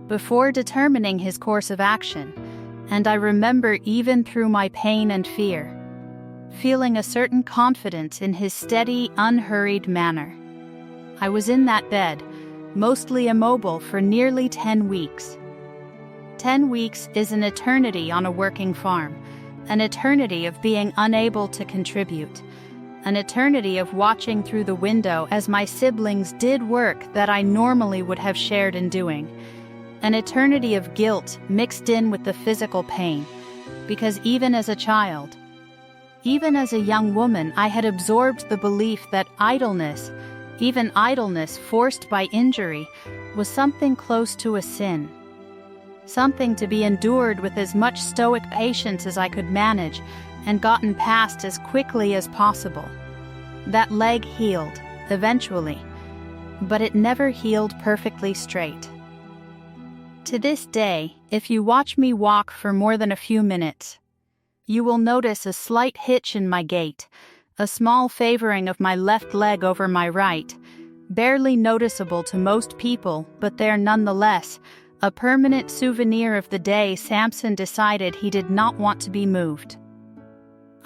before determining his course of action, and I remember even through my pain and fear, feeling a certain confidence in his steady, unhurried manner. I was in that bed, mostly immobile for nearly 10 weeks. 10 weeks is an eternity on a working farm, an eternity of being unable to contribute, an eternity of watching through the window as my siblings did work that I normally would have shared in doing, an eternity of guilt mixed in with the physical pain, because even as a child, even as a young woman, I had absorbed the belief that idleness, even idleness forced by injury, was something close to a sin. Something to be endured with as much stoic patience as I could manage and gotten past as quickly as possible. That leg healed, eventually, but it never healed perfectly straight. To this day, if you watch me walk for more than a few minutes, you will notice a slight hitch in my gait, a small favoring of my left leg over my right, barely noticeable to most people, but there nonetheless, a permanent souvenir of the day Samson decided he did not want to be moved.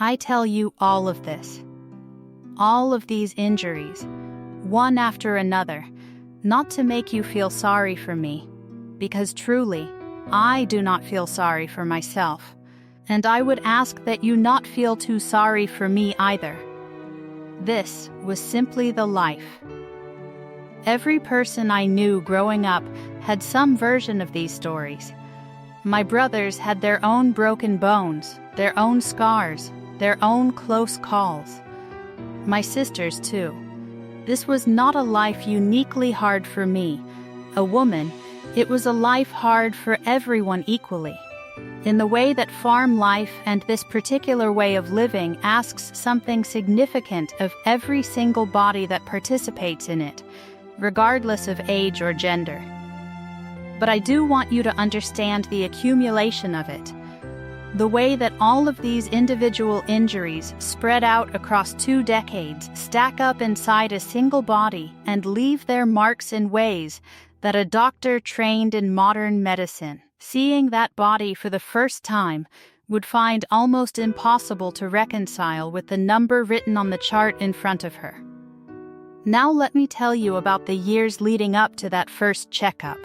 I tell you all of this. All of these injuries, one after another, not to make you feel sorry for me, because truly, I do not feel sorry for myself, and I would ask that you not feel too sorry for me either. This was simply the life. Every person I knew growing up had some version of these stories. My brothers had their own broken bones, their own scars, their own close calls. My sisters, too. This was not a life uniquely hard for me, a woman. It was a life hard for everyone equally, in the way that farm life and this particular way of living asks something significant of every single body that participates in it, regardless of age or gender. But I do want you to understand the accumulation of it, the way that all of these individual injuries spread out across 2 decades stack up inside a single body and leave their marks in ways that a doctor trained in modern medicine, seeing that body for the first time, would find almost impossible to reconcile with the number written on the chart in front of her. Now let me tell you about the years leading up to that first checkup,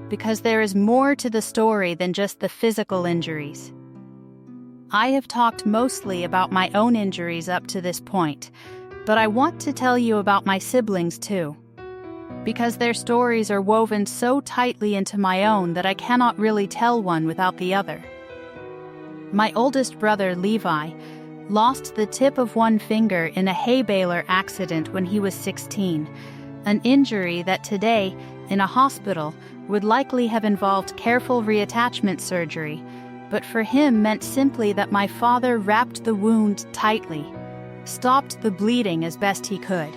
because there is more to the story than just the physical injuries. I have talked mostly about my own injuries up to this point, but I want to tell you about my siblings too, because their stories are woven so tightly into my own that I cannot really tell one without the other. My oldest brother, Levi, lost the tip of one finger in a hay baler accident when he was 16, an injury that today, in a hospital, would likely have involved careful reattachment surgery, but for him meant simply that my father wrapped the wound tightly, stopped the bleeding as best he could.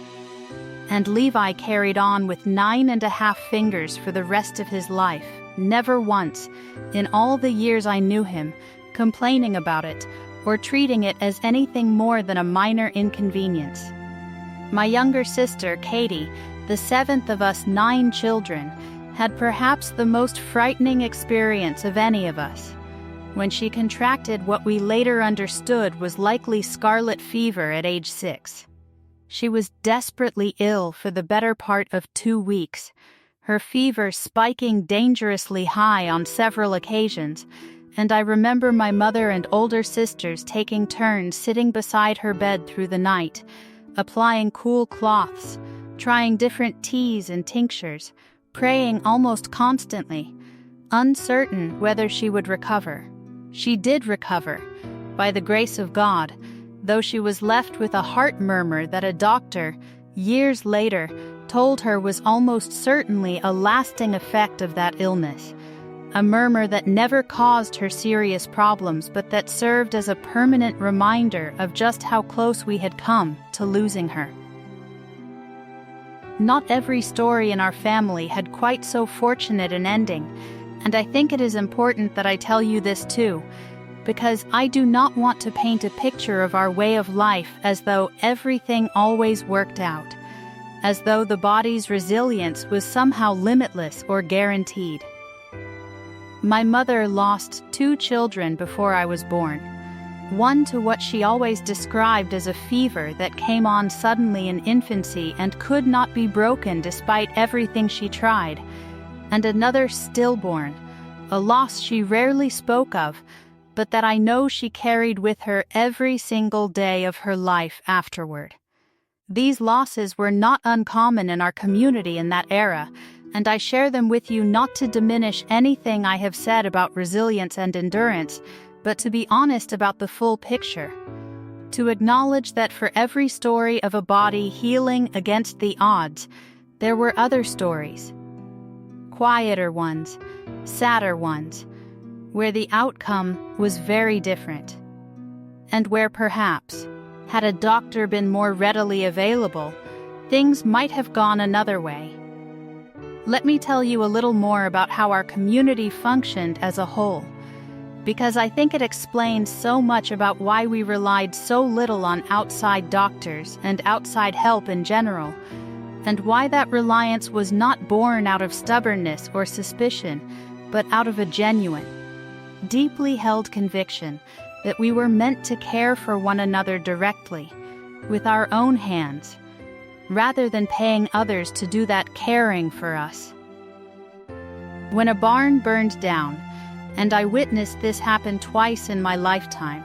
And Levi carried on with 9.5 fingers for the rest of his life, never once, in all the years I knew him, complaining about it or treating it as anything more than a minor inconvenience. My younger sister, Katie, the 7th of us 9 children, had perhaps the most frightening experience of any of us, when she contracted what we later understood was likely scarlet fever at age 6. She was desperately ill for the better part of 2 weeks, her fever spiking dangerously high on several occasions, and I remember my mother and older sisters taking turns sitting beside her bed through the night, applying cool cloths, trying different teas and tinctures, praying almost constantly, uncertain whether she would recover. She did recover, by the grace of God, though she was left with a heart murmur that a doctor, years later, told her was almost certainly a lasting effect of that illness, a murmur that never caused her serious problems but that served as a permanent reminder of just how close we had come to losing her. Not every story in our family had quite so fortunate an ending, and I think it is important that I tell you this too, because I do not want to paint a picture of our way of life as though everything always worked out, as though the body's resilience was somehow limitless or guaranteed. My mother lost 2 children before I was born. one to what she always described as a fever that came on suddenly in infancy and could not be broken despite everything she tried, and another stillborn, a loss she rarely spoke of, but that I know she carried with her every single day of her life afterward. These losses were not uncommon in our community in that era, and I share them with you not to diminish anything I have said about resilience and endurance, but to be honest about the full picture. To acknowledge that for every story of a body healing against the odds, there were other stories. Quieter ones, sadder ones, where the outcome was very different. And where perhaps, had a doctor been more readily available, things might have gone another way. Let me tell you a little more about how our community functioned as a whole, because I think it explains so much about why we relied so little on outside doctors and outside help in general, and why that reliance was not born out of stubbornness or suspicion, but out of a genuine, deeply held conviction that we were meant to care for one another directly, with our own hands, rather than paying others to do that caring for us. When a barn burned down, and I witnessed this happen twice in my lifetime,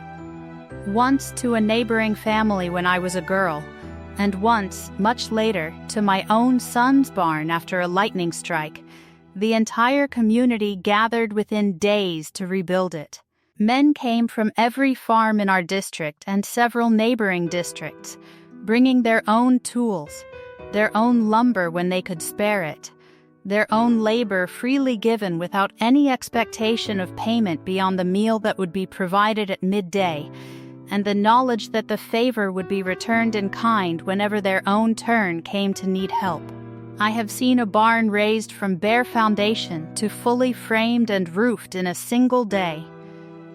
once to a neighboring family when I was a girl, and once, much later, to my own son's barn after a lightning strike, the entire community gathered within days to rebuild it. Men came from every farm in our district and several neighboring districts, bringing their own tools, their own lumber when they could spare it, their own labor freely given without any expectation of payment beyond the meal that would be provided at midday, and the knowledge that the favor would be returned in kind whenever their own turn came to need help. I have seen a barn raised from bare foundation to fully framed and roofed in a single day.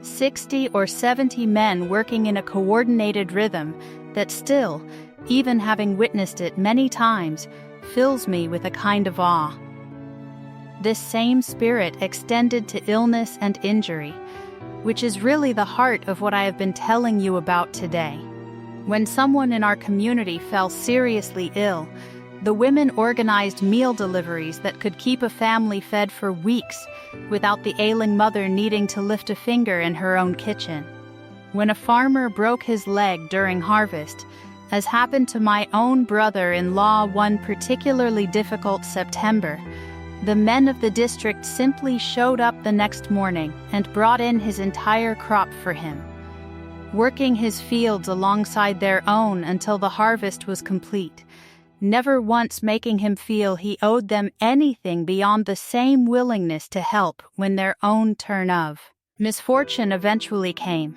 60 or 70 men working in a coordinated rhythm that still, even having witnessed it many times, fills me with a kind of awe. This same spirit extended to illness and injury, which is really the heart of what I have been telling you about today. When someone in our community fell seriously ill, the women organized meal deliveries that could keep a family fed for weeks without the ailing mother needing to lift a finger in her own kitchen. When a farmer broke his leg during harvest, as happened to my own brother-in-law one particularly difficult September, the men of the district simply showed up the next morning and brought in his entire crop for him, working his fields alongside their own until the harvest was complete, never once making him feel he owed them anything beyond the same willingness to help when their own turn of misfortune eventually came.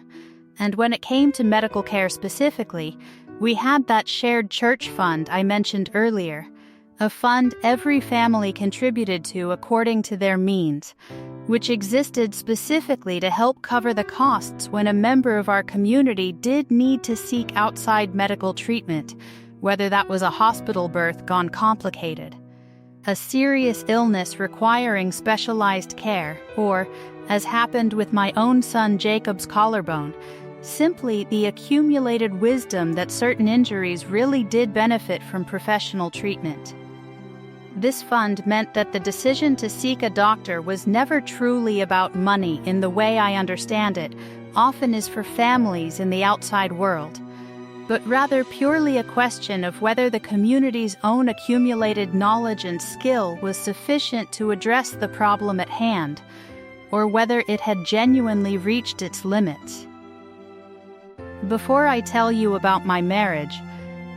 And when it came to medical care specifically, we had that shared church fund I mentioned earlier, a fund every family contributed to according to their means, which existed specifically to help cover the costs when a member of our community did need to seek outside medical treatment, whether that was a hospital birth gone complicated, a serious illness requiring specialized care, or, as happened with my own son Jacob's collarbone, simply the accumulated wisdom that certain injuries really did benefit from professional treatment. This fund meant that the decision to seek a doctor was never truly about money in the way I understand it often is for families in the outside world, but rather purely a question of whether the community's own accumulated knowledge and skill was sufficient to address the problem at hand, or whether it had genuinely reached its limits. Before I tell you about my marriage,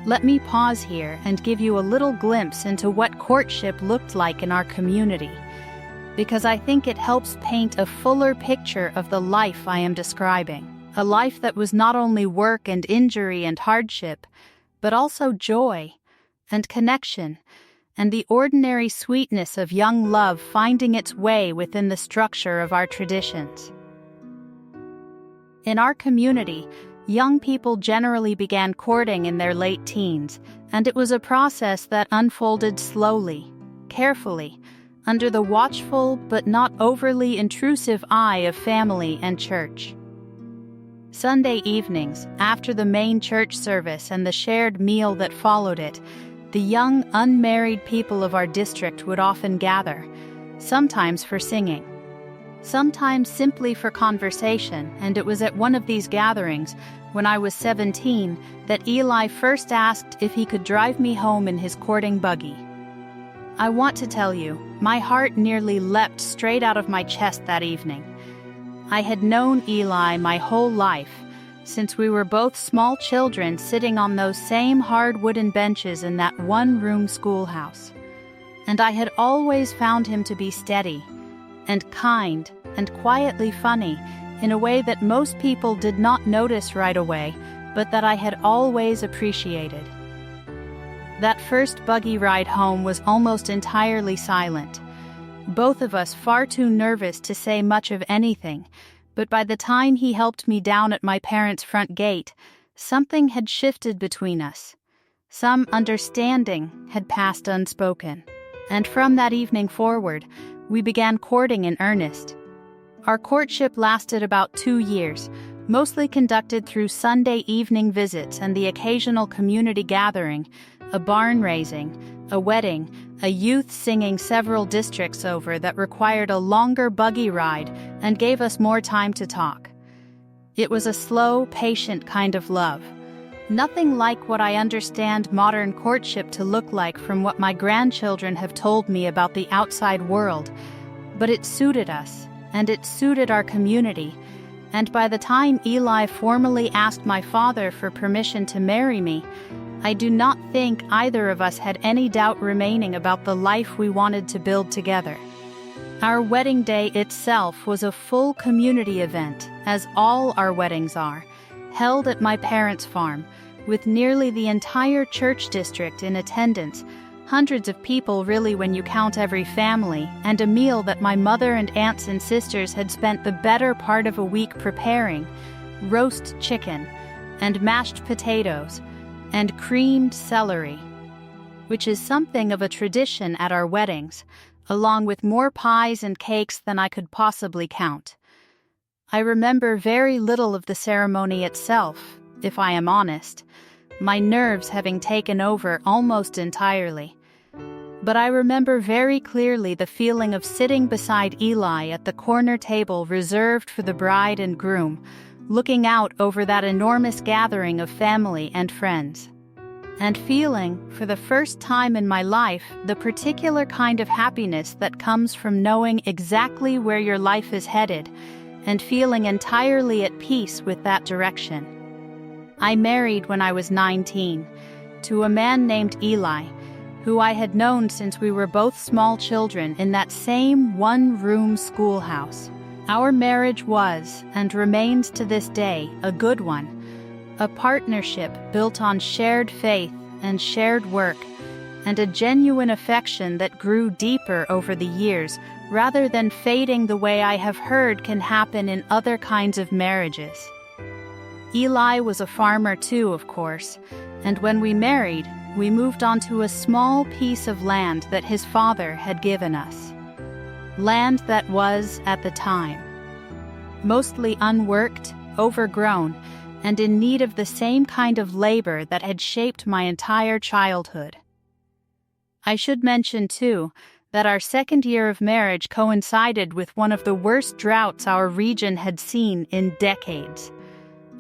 let me pause here and give you a little glimpse into what courtship looked like in our community, because I think it helps paint a fuller picture of the life I am describing, a life that was not only work and injury and hardship, but also joy and connection, and the ordinary sweetness of young love finding its way within the structure of our traditions. In our community, young people generally began courting in their late teens, and it was a process that unfolded slowly, carefully, under the watchful but not overly intrusive eye of family and church. Sunday evenings, after the main church service and the shared meal that followed it, the young, unmarried people of our district would often gather, sometimes for singing, sometimes simply for conversation, and it was at one of these gatherings, when I was 17, that Eli first asked if he could drive me home in his courting buggy. I want to tell you, my heart nearly leapt straight out of my chest that evening. I had known Eli my whole life, since we were both small children sitting on those same hard wooden benches in that one-room schoolhouse. And I had always found him to be steady, and kind, and quietly funny, in a way that most people did not notice right away, but that I had always appreciated. That first buggy ride home was almost entirely silent. Both of us far too nervous to say much of anything, but by the time he helped me down at my parents' front gate, something had shifted between us. Some understanding had passed unspoken, and from that evening forward, we began courting in earnest. Our courtship lasted about 2 years, mostly conducted through Sunday evening visits and the occasional community gathering, a barn raising, a wedding, a youth singing several districts over that required a longer buggy ride and gave us more time to talk. It was a slow, patient kind of love. Nothing like what I understand modern courtship to look like from what my grandchildren have told me about the outside world, but it suited us, and it suited our community, and by the time Eli formally asked my father for permission to marry me, I do not think either of us had any doubt remaining about the life we wanted to build together. Our wedding day itself was a full community event, as all our weddings are, held at my parents' farm, with nearly the entire church district in attendance, hundreds of people really when you count every family, and a meal that my mother and aunts and sisters had spent the better part of a week preparing, roast chicken, and mashed potatoes, and creamed celery, which is something of a tradition at our weddings, along with more pies and cakes than I could possibly count. I remember very little of the ceremony itself, if I am honest, my nerves having taken over almost entirely. But I remember very clearly the feeling of sitting beside Eli at the corner table reserved for the bride and groom, looking out over that enormous gathering of family and friends, and feeling, for the first time in my life, the particular kind of happiness that comes from knowing exactly where your life is headed, and feeling entirely at peace with that direction. I married when I was 19, to a man named Eli, who I had known since we were both small children in that same one-room schoolhouse. Our marriage was, and remains to this day, a good one, a partnership built on shared faith and shared work, and a genuine affection that grew deeper over the years rather than fading the way I have heard can happen in other kinds of marriages. Eli was a farmer too, of course, and when we married, we moved onto a small piece of land that his father had given us. Land that was, at the time, mostly unworked, overgrown, and in need of the same kind of labor that had shaped my entire childhood. I should mention, too, that our second year of marriage coincided with one of the worst droughts our region had seen in decades,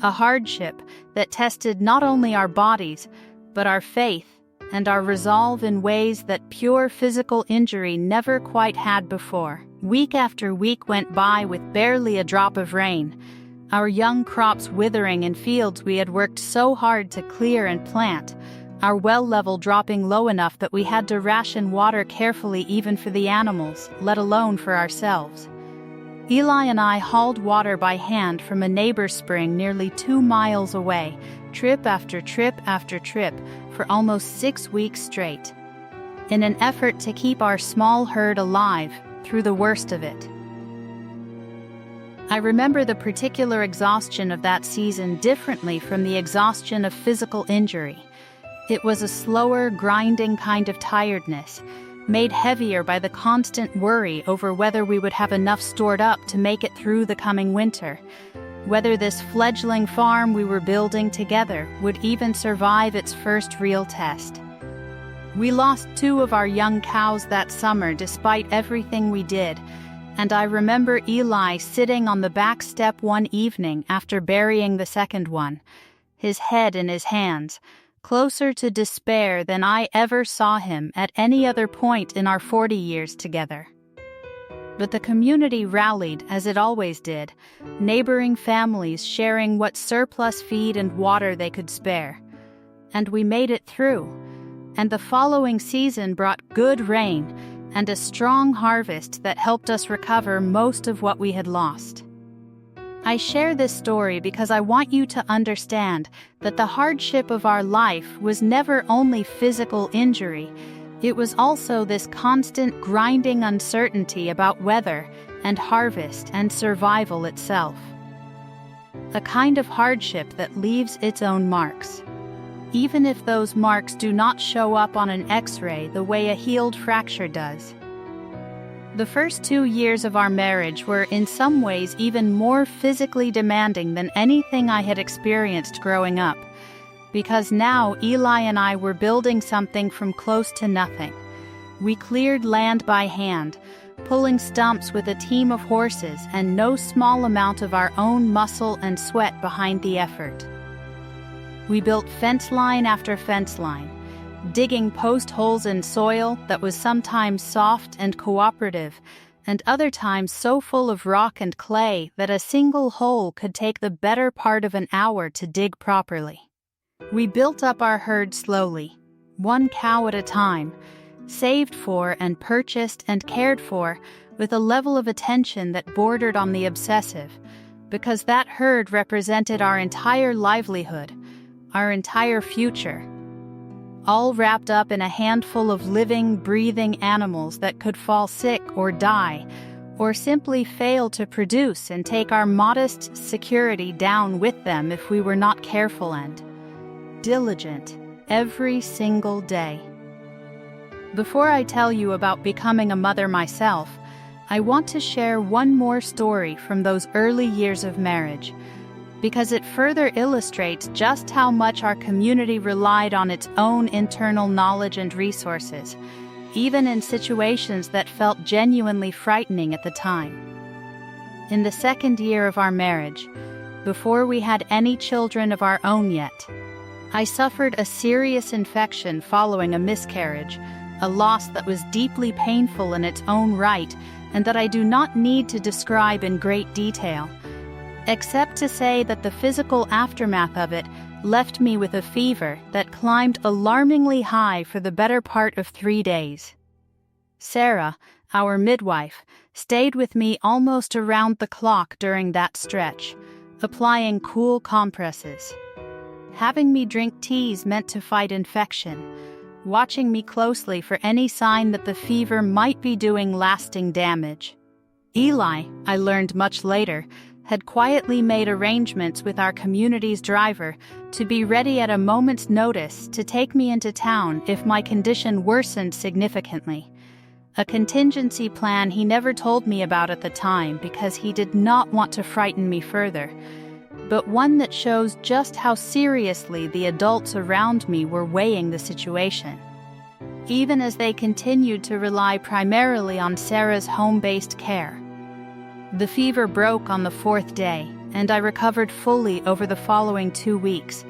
a hardship that tested not only our bodies, but our faith and our resolve in ways that pure physical injury never quite had before. Week after week went by with barely a drop of rain, our young crops withering in fields we had worked so hard to clear and plant, our well level dropping low enough that we had to ration water carefully even for the animals, let alone for ourselves. Eli and I hauled water by hand from a neighbor's spring nearly 2 miles away, trip after trip after trip, for almost 6 weeks straight, in an effort to keep our small herd alive through the worst of it. I remember the particular exhaustion of that season differently from the exhaustion of physical injury. It was a slower, grinding kind of tiredness, made heavier by the constant worry over whether we would have enough stored up to make it through the coming winter, whether this fledgling farm we were building together would even survive its first real test. We lost 2 of our young cows that summer despite everything we did, and I remember Eli sitting on the back step one evening after burying the second one, his head in his hands, closer to despair than I ever saw him at any other point in our 40 years together. But the community rallied as it always did, neighboring families sharing what surplus feed and water they could spare. And we made it through, and the following season brought good rain and a strong harvest that helped us recover most of what we had lost. I share this story because I want you to understand that the hardship of our life was never only physical injury, it was also this constant grinding uncertainty about weather and harvest and survival itself. A kind of hardship that leaves its own marks, even if those marks do not show up on an X-ray the way a healed fracture does. The first 2 years of our marriage were in some ways even more physically demanding than anything I had experienced growing up, because now Eli and I were building something from close to nothing. We cleared land by hand, pulling stumps with a team of horses and no small amount of our own muscle and sweat behind the effort. We built fence line after fence line, digging post holes in soil that was sometimes soft and cooperative, and other times so full of rock and clay that a single hole could take the better part of an hour to dig properly. We built up our herd slowly, 1 cow at a time, saved for and purchased and cared for with a level of attention that bordered on the obsessive, because that herd represented our entire livelihood, our entire future, all wrapped up in a handful of living, breathing animals that could fall sick or die, or simply fail to produce and take our modest security down with them if we were not careful and diligent every single day. Before I tell you about becoming a mother myself, I want to share one more story from those early years of marriage, because it further illustrates just how much our community relied on its own internal knowledge and resources, even in situations that felt genuinely frightening at the time. In the 2nd year of our marriage, before we had any children of our own yet, I suffered a serious infection following a miscarriage, a loss that was deeply painful in its own right and that I do not need to describe in great detail, except to say that the physical aftermath of it left me with a fever that climbed alarmingly high for the better part of 3 days. Sarah, our midwife, stayed with me almost around the clock during that stretch, applying cool compresses, having me drink teas meant to fight infection, watching me closely for any sign that the fever might be doing lasting damage. Eli, I learned much later, had quietly made arrangements with our community's driver to be ready at a moment's notice to take me into town if my condition worsened significantly. A contingency plan he never told me about at the time because he did not want to frighten me further, but one that shows just how seriously the adults around me were weighing the situation, even as they continued to rely primarily on Sarah's home-based care. The fever broke on the 4th day, and I recovered fully over the following 2 weeks,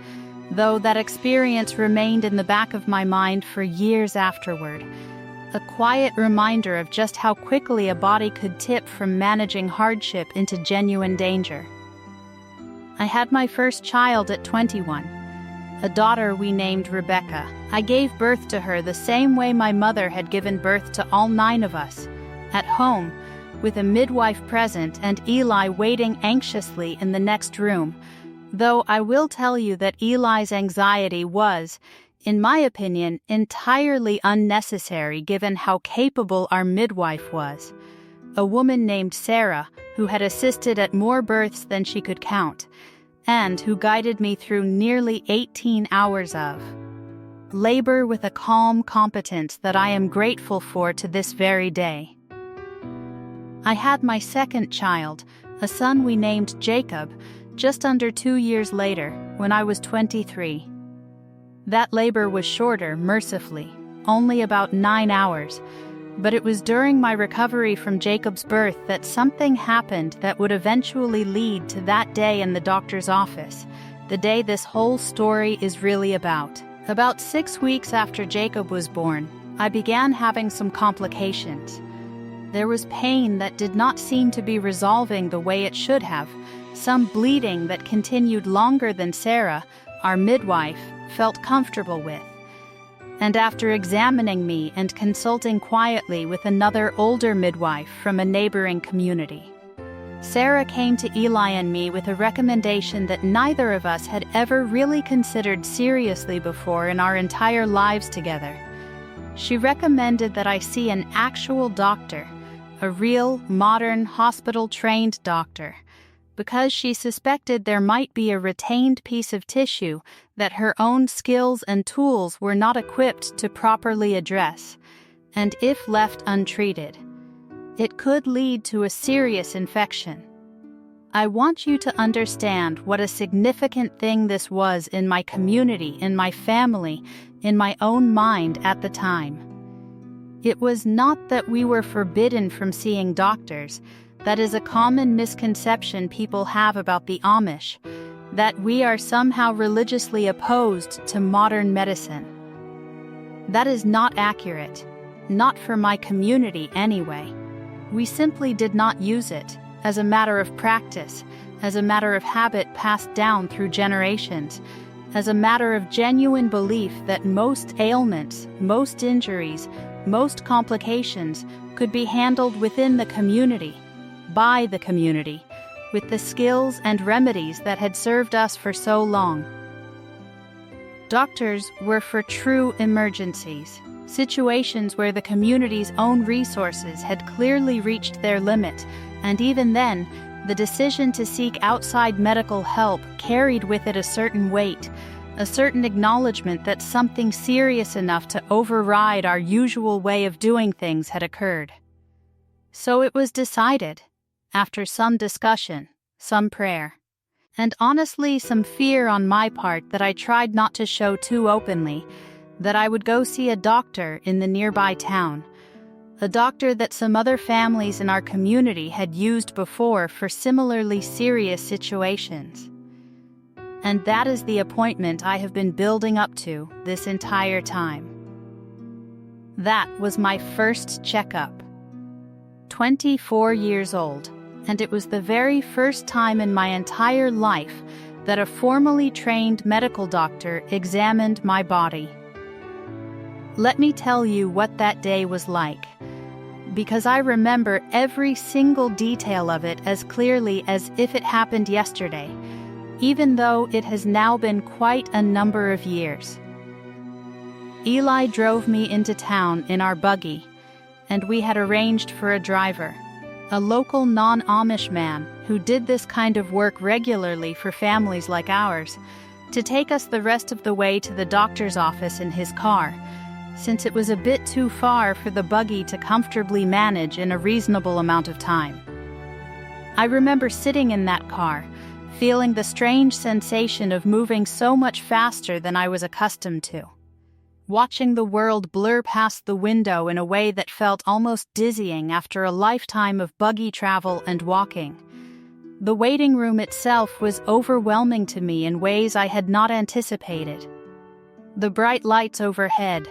though that experience remained in the back of my mind for years afterward, a quiet reminder of just how quickly a body could tip from managing hardship into genuine danger. I had my first child at 21, a daughter we named Rebecca. I gave birth to her the same way my mother had given birth to all 9 of us, at home, with a midwife present and Eli waiting anxiously in the next room, though I will tell you that Eli's anxiety was, in my opinion, entirely unnecessary given how capable our midwife was, a woman named Sarah who had assisted at more births than she could count, and who guided me through nearly 18 hours of labor with a calm competence that I am grateful for to this very day. I had my second child, a son we named Jacob, just under 2 years later, when I was 23. That labor was shorter, mercifully, only about 9 hours, but it was during my recovery from Jacob's birth that something happened that would eventually lead to that day in the doctor's office, the day this whole story is really about. About 6 weeks after Jacob was born, I began having some complications. There was pain that did not seem to be resolving the way it should have, some bleeding that continued longer than Sarah, our midwife, felt comfortable with. And after examining me and consulting quietly with another older midwife from a neighboring community, Sarah came to Eli and me with a recommendation that neither of us had ever really considered seriously before in our entire lives together. She recommended that I see an actual doctor, a real, modern, hospital-trained doctor, because she suspected there might be a retained piece of tissue that her own skills and tools were not equipped to properly address, and if left untreated, it could lead to a serious infection. I want you to understand what a significant thing this was in my community, in my family, in my own mind at the time. It was not that we were forbidden from seeing doctors. That is a common misconception people have about the Amish, that we are somehow religiously opposed to modern medicine. That is not accurate, not for my community anyway. We simply did not use it, as a matter of practice, as a matter of habit passed down through generations, as a matter of genuine belief that most ailments, most injuries, most complications could be handled within the community, by the community, with the skills and remedies that had served us for so long. Doctors were for true emergencies, situations where the community's own resources had clearly reached their limit, and even then, the decision to seek outside medical help carried with it a certain weight, a certain acknowledgement that something serious enough to override our usual way of doing things had occurred. So it was decided, after some discussion, some prayer, and honestly some fear on my part that I tried not to show too openly, that I would go see a doctor in the nearby town, a doctor that some other families in our community had used before for similarly serious situations. And that is the appointment I have been building up to this entire time. That was my first checkup. 24 years old, and it was the very first time in my entire life that a formally trained medical doctor examined my body. Let me tell you what that day was like, because I remember every single detail of it as clearly as if it happened yesterday, even though it has now been quite a number of years. Eli drove me into town in our buggy, and we had arranged for a driver, a local non-Amish man who did this kind of work regularly for families like ours, to take us the rest of the way to the doctor's office in his car, since it was a bit too far for the buggy to comfortably manage in a reasonable amount of time. I remember sitting in that car, feeling the strange sensation of moving so much faster than I was accustomed to, watching the world blur past the window in a way that felt almost dizzying after a lifetime of buggy travel and walking. The waiting room itself was overwhelming to me in ways I had not anticipated. The bright lights overhead,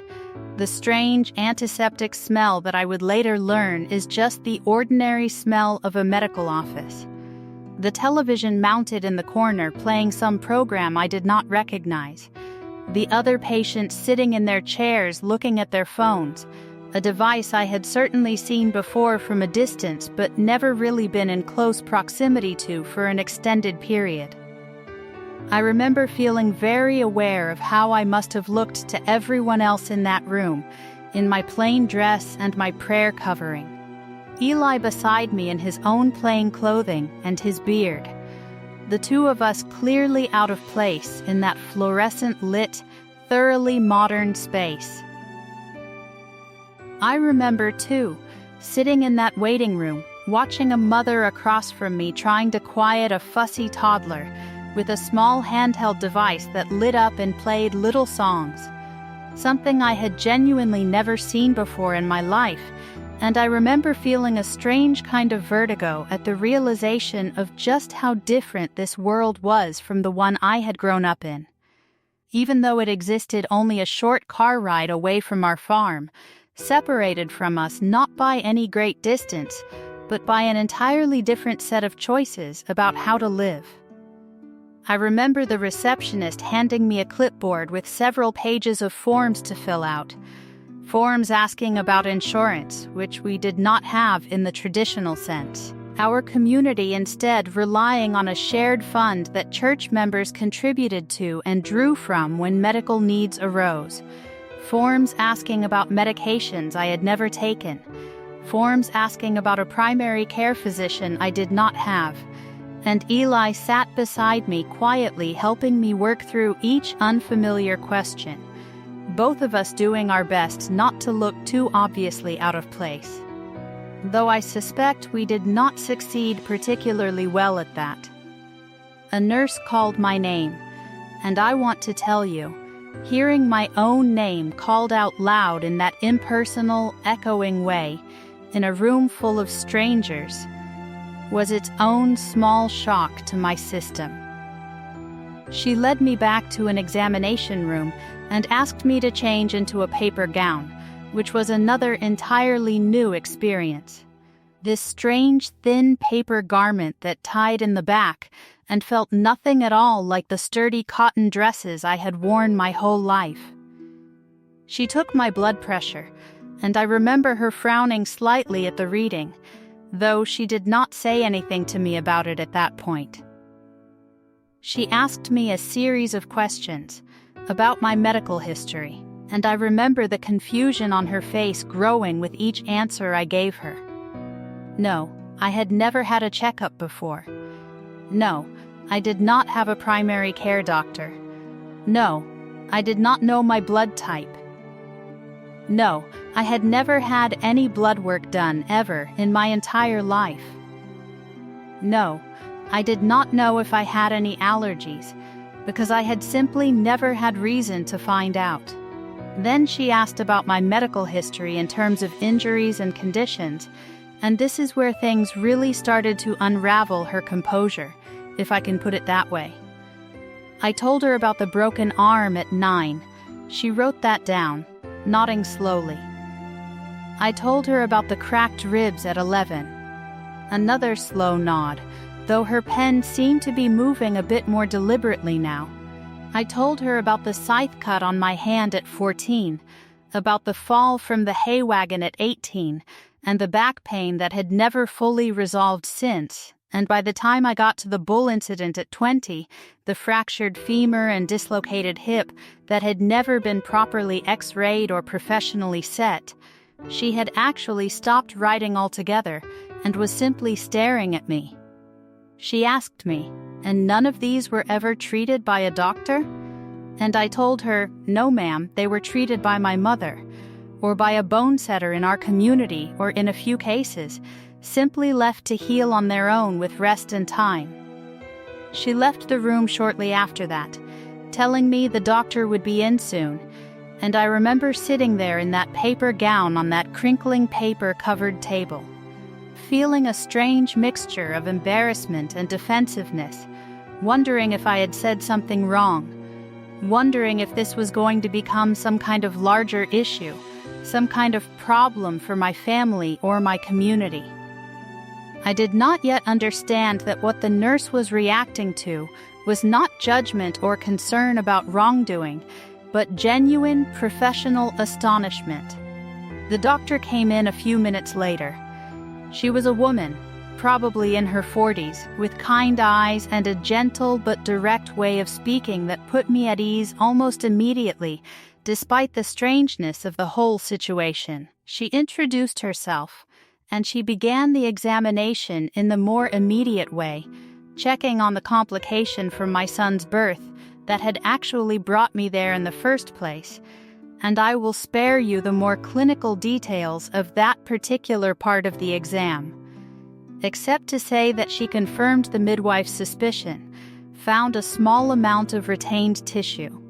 the strange antiseptic smell that I would later learn is just the ordinary smell of a medical office. The television mounted in the corner playing some program I did not recognize. The other patients sitting in their chairs looking at their phones, a device I had certainly seen before from a distance but never really been in close proximity to for an extended period. I remember feeling very aware of how I must have looked to everyone else in that room, in my plain dress and my prayer covering. Eli beside me in his own plain clothing and his beard. The two of us clearly out of place in that fluorescent-lit, thoroughly modern space. I remember, too, sitting in that waiting room, watching a mother across from me trying to quiet a fussy toddler with a small handheld device that lit up and played little songs, something I had genuinely never seen before in my life, and I remember feeling a strange kind of vertigo at the realization of just how different this world was from the one I had grown up in. Even though it existed only a short car ride away from our farm, separated from us not by any great distance, but by an entirely different set of choices about how to live. I remember the receptionist handing me a clipboard with several pages of forms to fill out. Forms asking about insurance, which we did not have in the traditional sense. Our community instead relying on a shared fund that church members contributed to and drew from when medical needs arose. Forms asking about medications I had never taken. Forms asking about a primary care physician I did not have. And Eli sat beside me quietly helping me work through each unfamiliar question, both of us doing our best not to look too obviously out of place. Though I suspect we did not succeed particularly well at that. A nurse called my name, and I want to tell you, hearing my own name called out loud in that impersonal, echoing way, in a room full of strangers, was its own small shock to my system. She led me back to an examination room and asked me to change into a paper gown, which was another entirely new experience. This strange, thin paper garment that tied in the back and felt nothing at all like the sturdy cotton dresses I had worn my whole life. She took my blood pressure, and I remember her frowning slightly at the reading, though she did not say anything to me about it at that point. She asked me a series of questions about my medical history, and I remember the confusion on her face growing with each answer I gave her. No, I had never had a checkup before. No, I did not have a primary care doctor. No, I did not know my blood type. No, I had never had any blood work done ever in my entire life. No, I did not know if I had any allergies, because I had simply never had reason to find out. Then she asked about my medical history in terms of injuries and conditions, and this is where things really started to unravel her composure, if I can put it that way. I told her about the broken arm at 9. She wrote that down, nodding slowly. I told her about the cracked ribs at 11. Another slow nod, though her pen seemed to be moving a bit more deliberately now. I told her about the scythe cut on my hand at 14, about the fall from the hay wagon at 18, and the back pain that had never fully resolved since, and by the time I got to the bull incident at 20, the fractured femur and dislocated hip that had never been properly x-rayed or professionally set. She had actually stopped writing altogether and was simply staring at me. She asked me, and none of these were ever treated by a doctor? And I told her, no ma'am, they were treated by my mother, or by a bone setter in our community, or in a few cases, simply left to heal on their own with rest and time. She left the room shortly after that, telling me the doctor would be in soon, and I remember sitting there in that paper gown on that crinkling paper-covered table, feeling a strange mixture of embarrassment and defensiveness, wondering if I had said something wrong, wondering if this was going to become some kind of larger issue, some kind of problem for my family or my community. I did not yet understand that what the nurse was reacting to was not judgment or concern about wrongdoing, but genuine professional astonishment. The doctor came in a few minutes later. She was a woman, probably in her 40s, with kind eyes and a gentle but direct way of speaking that put me at ease almost immediately, despite the strangeness of the whole situation. She introduced herself, and she began the examination in the more immediate way, checking on the complication from my son's birth that had actually brought me there in the first place, and I will spare you the more clinical details of that particular part of the exam. except to say that she confirmed the midwife's suspicion, found a small amount of retained tissue,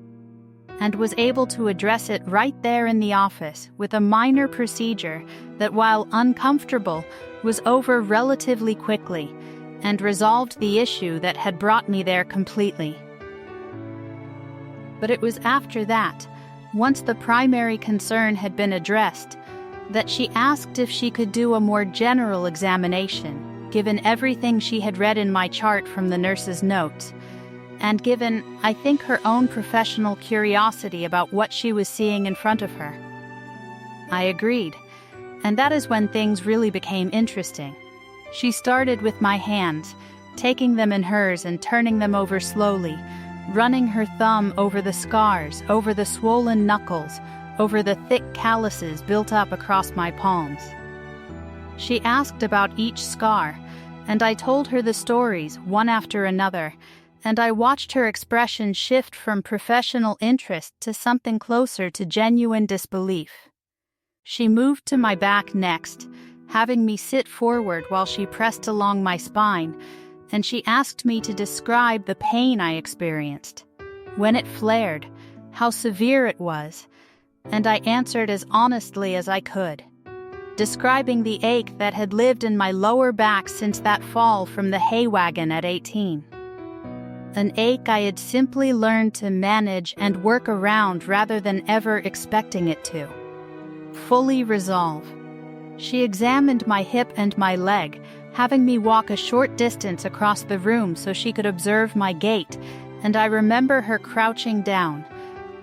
and was able to address it right there in the office with a minor procedure that, while uncomfortable, was over relatively quickly and resolved the issue that had brought me there completely. But it was after that, once the primary concern had been addressed, that she asked if she could do a more general examination, given everything she had read in my chart from the nurse's notes, and given, I think, her own professional curiosity about what she was seeing in front of her. I agreed, and that is when things really became interesting. She started with my hands, taking them in hers and turning them over slowly, running her thumb over the scars, over the swollen knuckles, over the thick calluses built up across my palms. She asked about each scar, and I told her the stories, one after another, and I watched her expression shift from professional interest to something closer to genuine disbelief. She moved to my back next, having me sit forward while she pressed along my spine, and she asked me to describe the pain I experienced, when it flared, how severe it was, and I answered as honestly as I could, describing the ache that had lived in my lower back since that fall from the hay wagon at 18. An ache I had simply learned to manage and work around rather than ever expecting it to fully resolve. She examined my hip and my leg, having me walk a short distance across the room so she could observe my gait, and I remember her crouching down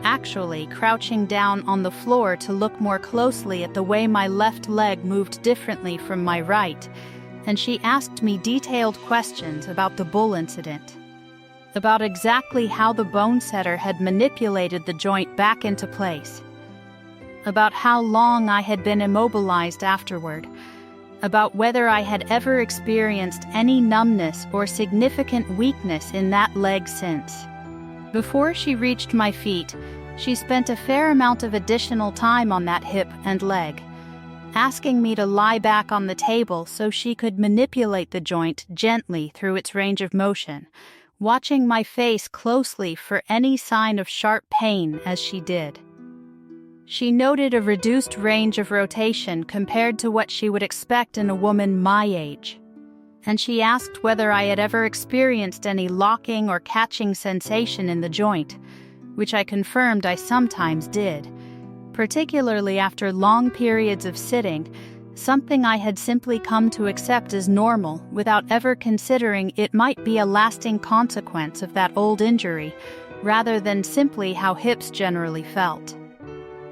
on the floor to look more closely at the way my left leg moved differently from my right, and she asked me detailed questions about the bull incident, about exactly how the bone setter had manipulated the joint back into place, about how long I had been immobilized afterward, about whether I had ever experienced any numbness or significant weakness in that leg since. Before she reached my feet, she spent a fair amount of additional time on that hip and leg, asking me to lie back on the table so she could manipulate the joint gently through its range of motion, watching my face closely for any sign of sharp pain as she did. She noted a reduced range of rotation compared to what she would expect in a woman my age, and she asked whether I had ever experienced any locking or catching sensation in the joint, which I confirmed I sometimes did, particularly after long periods of sitting, something I had simply come to accept as normal without ever considering it might be a lasting consequence of that old injury, rather than simply how hips generally felt.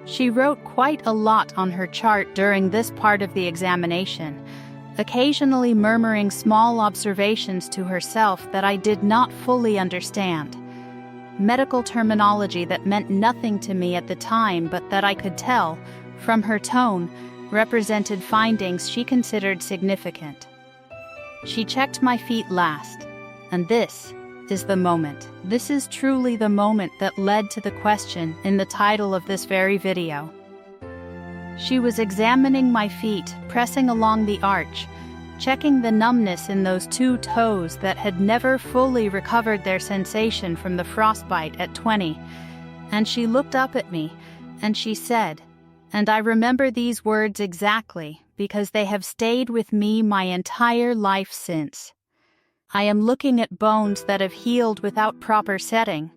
She wrote quite a lot on her chart during this part of the examination, occasionally murmuring small observations to herself that I did not fully understand. Medical terminology that meant nothing to me at the time, but that I could tell, from her tone, represented findings she considered significant. She checked my feet last, and this is the moment. This is truly the moment that led to the question in the title of this very video. She was examining my feet, pressing along the arch, checking the numbness in those two toes that had never fully recovered their sensation from the frostbite at 20, and she looked up at me, and she said, and I remember these words exactly because they have stayed with me my entire life since. I am looking at bones that have healed without proper setting,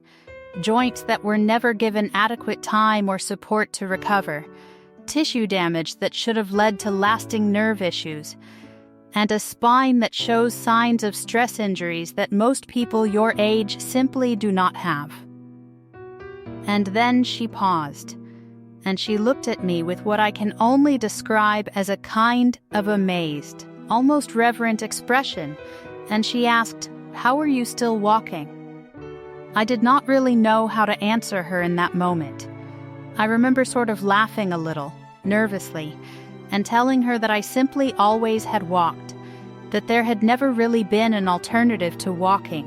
joints that were never given adequate time or support to recover, tissue damage that should have led to lasting nerve issues, and a spine that shows signs of stress injuries that most people your age simply do not have. And then she paused, and she looked at me with what I can only describe as a kind of amazed, almost reverent expression, and she asked, "How are you still walking?" I did not really know how to answer her in that moment. I remember sort of laughing a little, nervously, and telling her that I simply always had walked, that there had never really been an alternative to walking,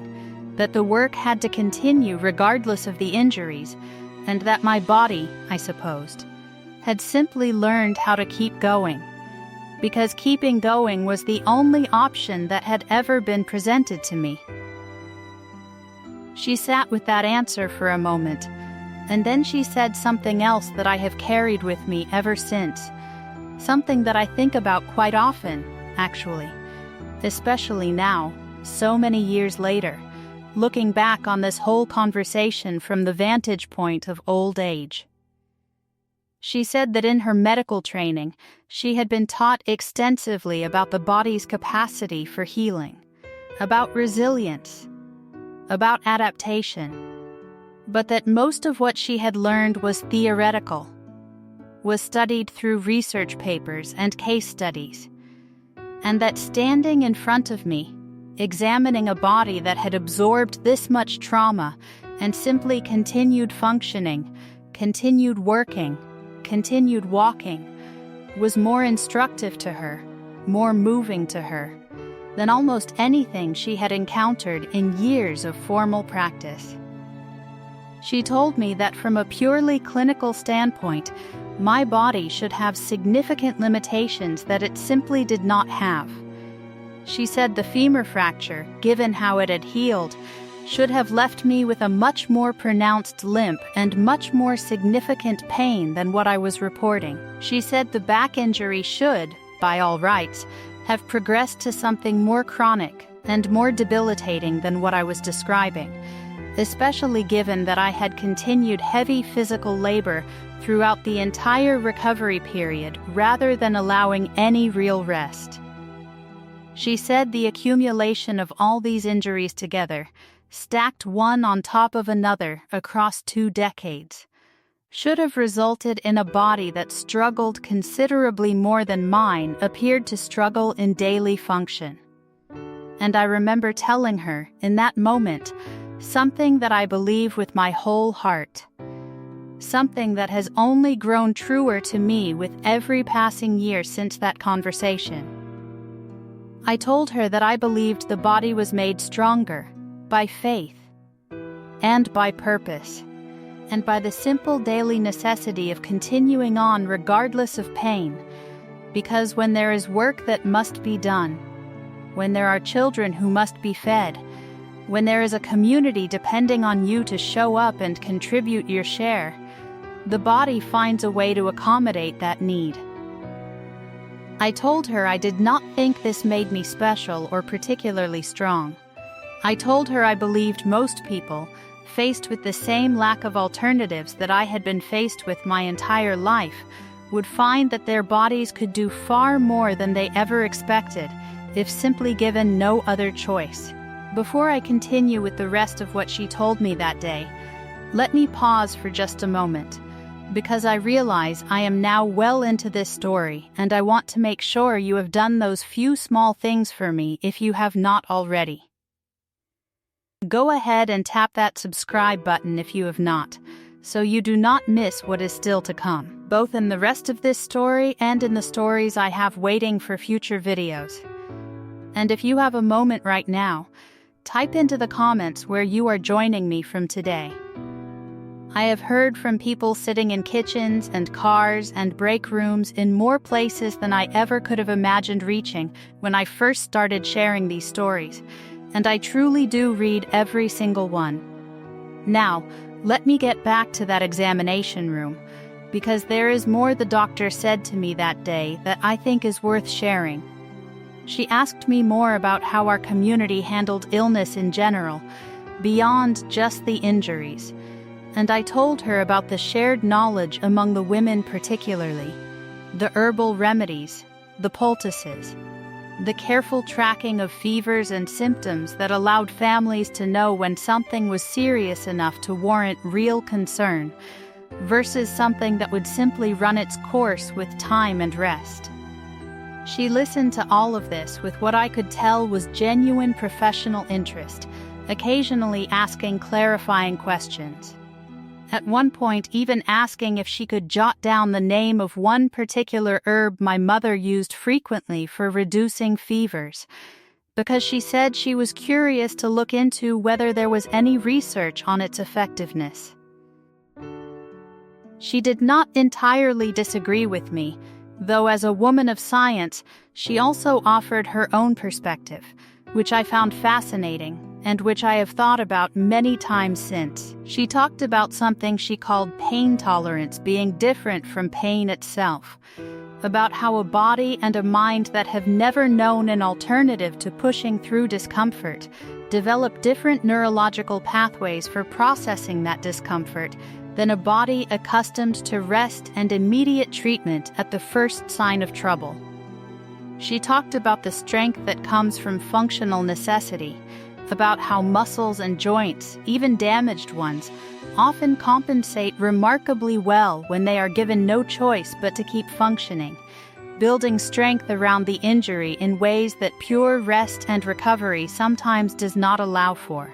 that the work had to continue regardless of the injuries, and that my body, I supposed, had simply learned how to keep going. because keeping going was the only option that had ever been presented to me. She sat with that answer for a moment, and then she said something else that I have carried with me ever since, something that I think about quite often, actually, especially now, so many years later, looking back on this whole conversation from the vantage point of old age. She said that in her medical training, she had been taught extensively about the body's capacity for healing, about resilience, about adaptation, but that most of what she had learned was theoretical, was studied through research papers and case studies, and that standing in front of me, examining a body that had absorbed this much trauma and simply continued functioning, continued working, continued walking, was more instructive to her, more moving to her, than almost anything she had encountered in years of formal practice. She told me that from a purely clinical standpoint, my body should have significant limitations that it simply did not have. She said the femur fracture, given how it had healed, should have left me with a much more pronounced limp and much more significant pain than what I was reporting. She said the back injury should, by all rights, have progressed to something more chronic and more debilitating than what I was describing, especially given that I had continued heavy physical labor throughout the entire recovery period rather than allowing any real rest. She said the accumulation of all these injuries together, stacked one on top of another across 2 decades, should have resulted in a body that struggled considerably more than mine appeared to struggle in daily function. And I remember telling her, in that moment, something that I believe with my whole heart, something that has only grown truer to me with every passing year since that conversation. I told her that I believed the body was made stronger by faith and by purpose, and by the simple daily necessity of continuing on regardless of pain, because when there is work that must be done, when there are children who must be fed, when there is a community depending on you to show up and contribute your share, the body finds a way to accommodate that need. I told her I did not think this made me special or particularly strong. I told her I believed most people, faced with the same lack of alternatives that I had been faced with my entire life, would find that their bodies could do far more than they ever expected if simply given no other choice. Before I continue with the rest of what she told me that day, let me pause for just a moment, because I realize I am now well into this story and I want to make sure you have done those few small things for me if you have not already. Go ahead and tap that subscribe button if you have not, so you do not miss what is still to come, both in the rest of this story and in the stories I have waiting for future videos. And if you have a moment right now, type into the comments where you are joining me from today. I have heard from people sitting in kitchens and cars and break rooms in more places than I ever could have imagined reaching when I first started sharing these stories, and I truly do read every single one. Now, let me get back to that examination room, because there is more the doctor said to me that day that I think is worth sharing. She asked me more about how our community handled illness in general, beyond just the injuries, and I told her about the shared knowledge among the women particularly, the herbal remedies, the poultices, the careful tracking of fevers and symptoms that allowed families to know when something was serious enough to warrant real concern, versus something that would simply run its course with time and rest. She listened to all of this with what I could tell was genuine professional interest, occasionally asking clarifying questions. At one point even asking if she could jot down the name of one particular herb my mother used frequently for reducing fevers, because she said she was curious to look into whether there was any research on its effectiveness. She did not entirely disagree with me, Though as a woman of science, she also offered her own perspective, which I found fascinating and which I have thought about many times since. She talked about something she called pain tolerance being different from pain itself, about how a body and a mind that have never known an alternative to pushing through discomfort develop different neurological pathways for processing that discomfort than a body accustomed to rest and immediate treatment at the first sign of trouble. She talked about the strength that comes from functional necessity, about how muscles and joints, even damaged ones, often compensate remarkably well when they are given no choice but to keep functioning, building strength around the injury in ways that pure rest and recovery sometimes does not allow for.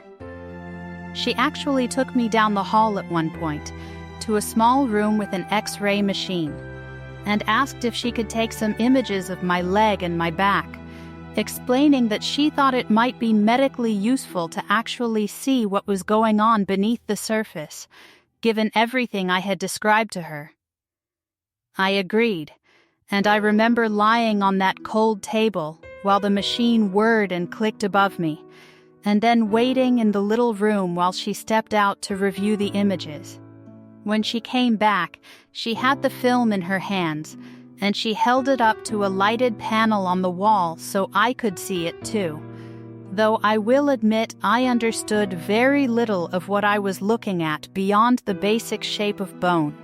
She actually took me down the hall at one point, to a small room with an X-ray machine, and asked if she could take some images of my leg and my back, explaining that she thought it might be medically useful to actually see what was going on beneath the surface, given everything I had described to her. I agreed, and I remember lying on that cold table while the machine whirred and clicked above me, and then waiting in the little room while she stepped out to review the images. When she came back, she had the film in her hands, and she held it up to a lighted panel on the wall so I could see it too, though I will admit I understood very little of what I was looking at beyond the basic shape of bone.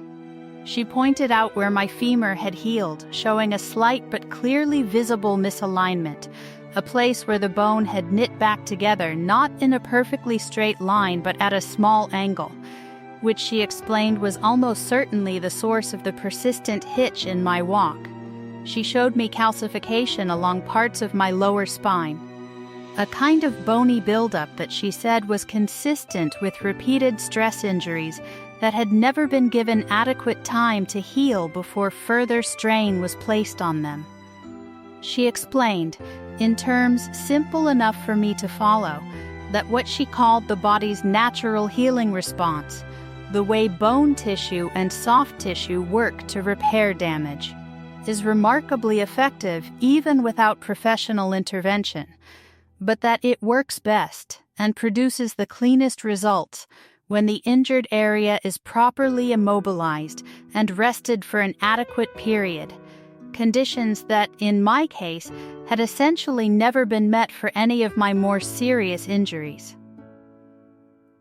She pointed out where my femur had healed, showing a slight but clearly visible misalignment, a place where the bone had knit back together not in a perfectly straight line but at a small angle, which she explained was almost certainly the source of the persistent hitch in my walk. She showed me calcification along parts of my lower spine, a kind of bony buildup that she said was consistent with repeated stress injuries that had never been given adequate time to heal before further strain was placed on them. She explained, in terms simple enough for me to follow, that what she called the body's natural healing response, the way bone tissue and soft tissue work to repair damage, is remarkably effective even without professional intervention, but that it works best and produces the cleanest results when the injured area is properly immobilized and rested for an adequate period, conditions that, in my case, had essentially never been met for any of my more serious injuries.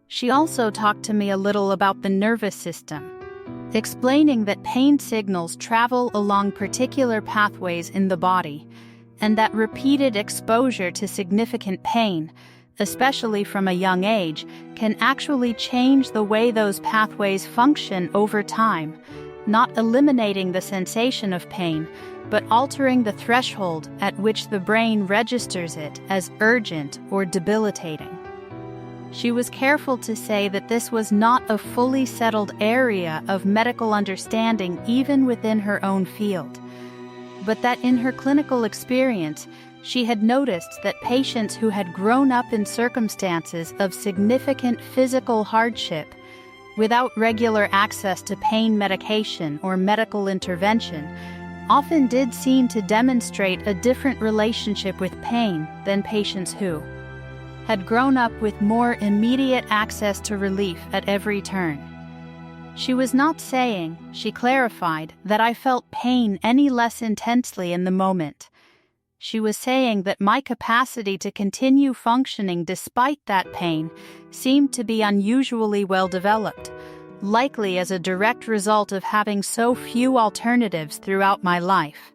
She also talked to me a little about the nervous system, explaining that pain signals travel along particular pathways in the body, and that repeated exposure to significant pain, especially from a young age, can actually change the way those pathways function over time, not eliminating the sensation of pain, but altering the threshold at which the brain registers it as urgent or debilitating. She was careful to say that this was not a fully settled area of medical understanding even within her own field, but that in her clinical experience, she had noticed that patients who had grown up in circumstances of significant physical hardship, without regular access to pain medication or medical intervention, often did seem to demonstrate a different relationship with pain than patients who had grown up with more immediate access to relief at every turn. She was not saying, she clarified, that I felt pain any less intensely in the moment. She was saying that my capacity to continue functioning despite that pain seemed to be unusually well developed, likely as a direct result of having so few alternatives throughout my life.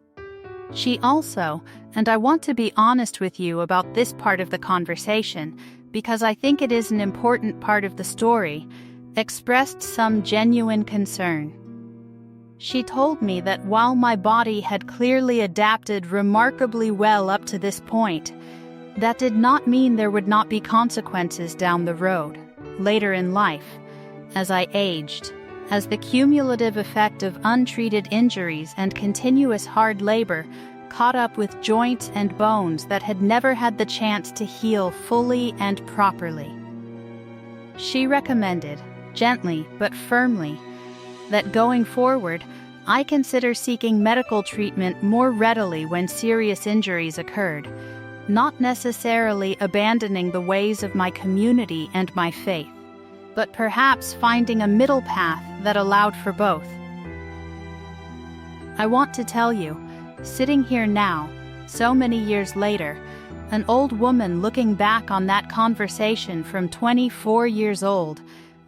She also, and I want to be honest with you about this part of the conversation because I think it is an important part of the story, expressed some genuine concern. She told me that while my body had clearly adapted remarkably well up to this point, that did not mean there would not be consequences down the road, later in life, as I aged, as the cumulative effect of untreated injuries and continuous hard labor caught up with joints and bones that had never had the chance to heal fully and properly. She recommended, gently but firmly, that going forward, I consider seeking medical treatment more readily when serious injuries occurred, not necessarily abandoning the ways of my community and my faith, but perhaps finding a middle path that allowed for both. I want to tell you, sitting here now, so many years later, an old woman looking back on that conversation from 24 years old,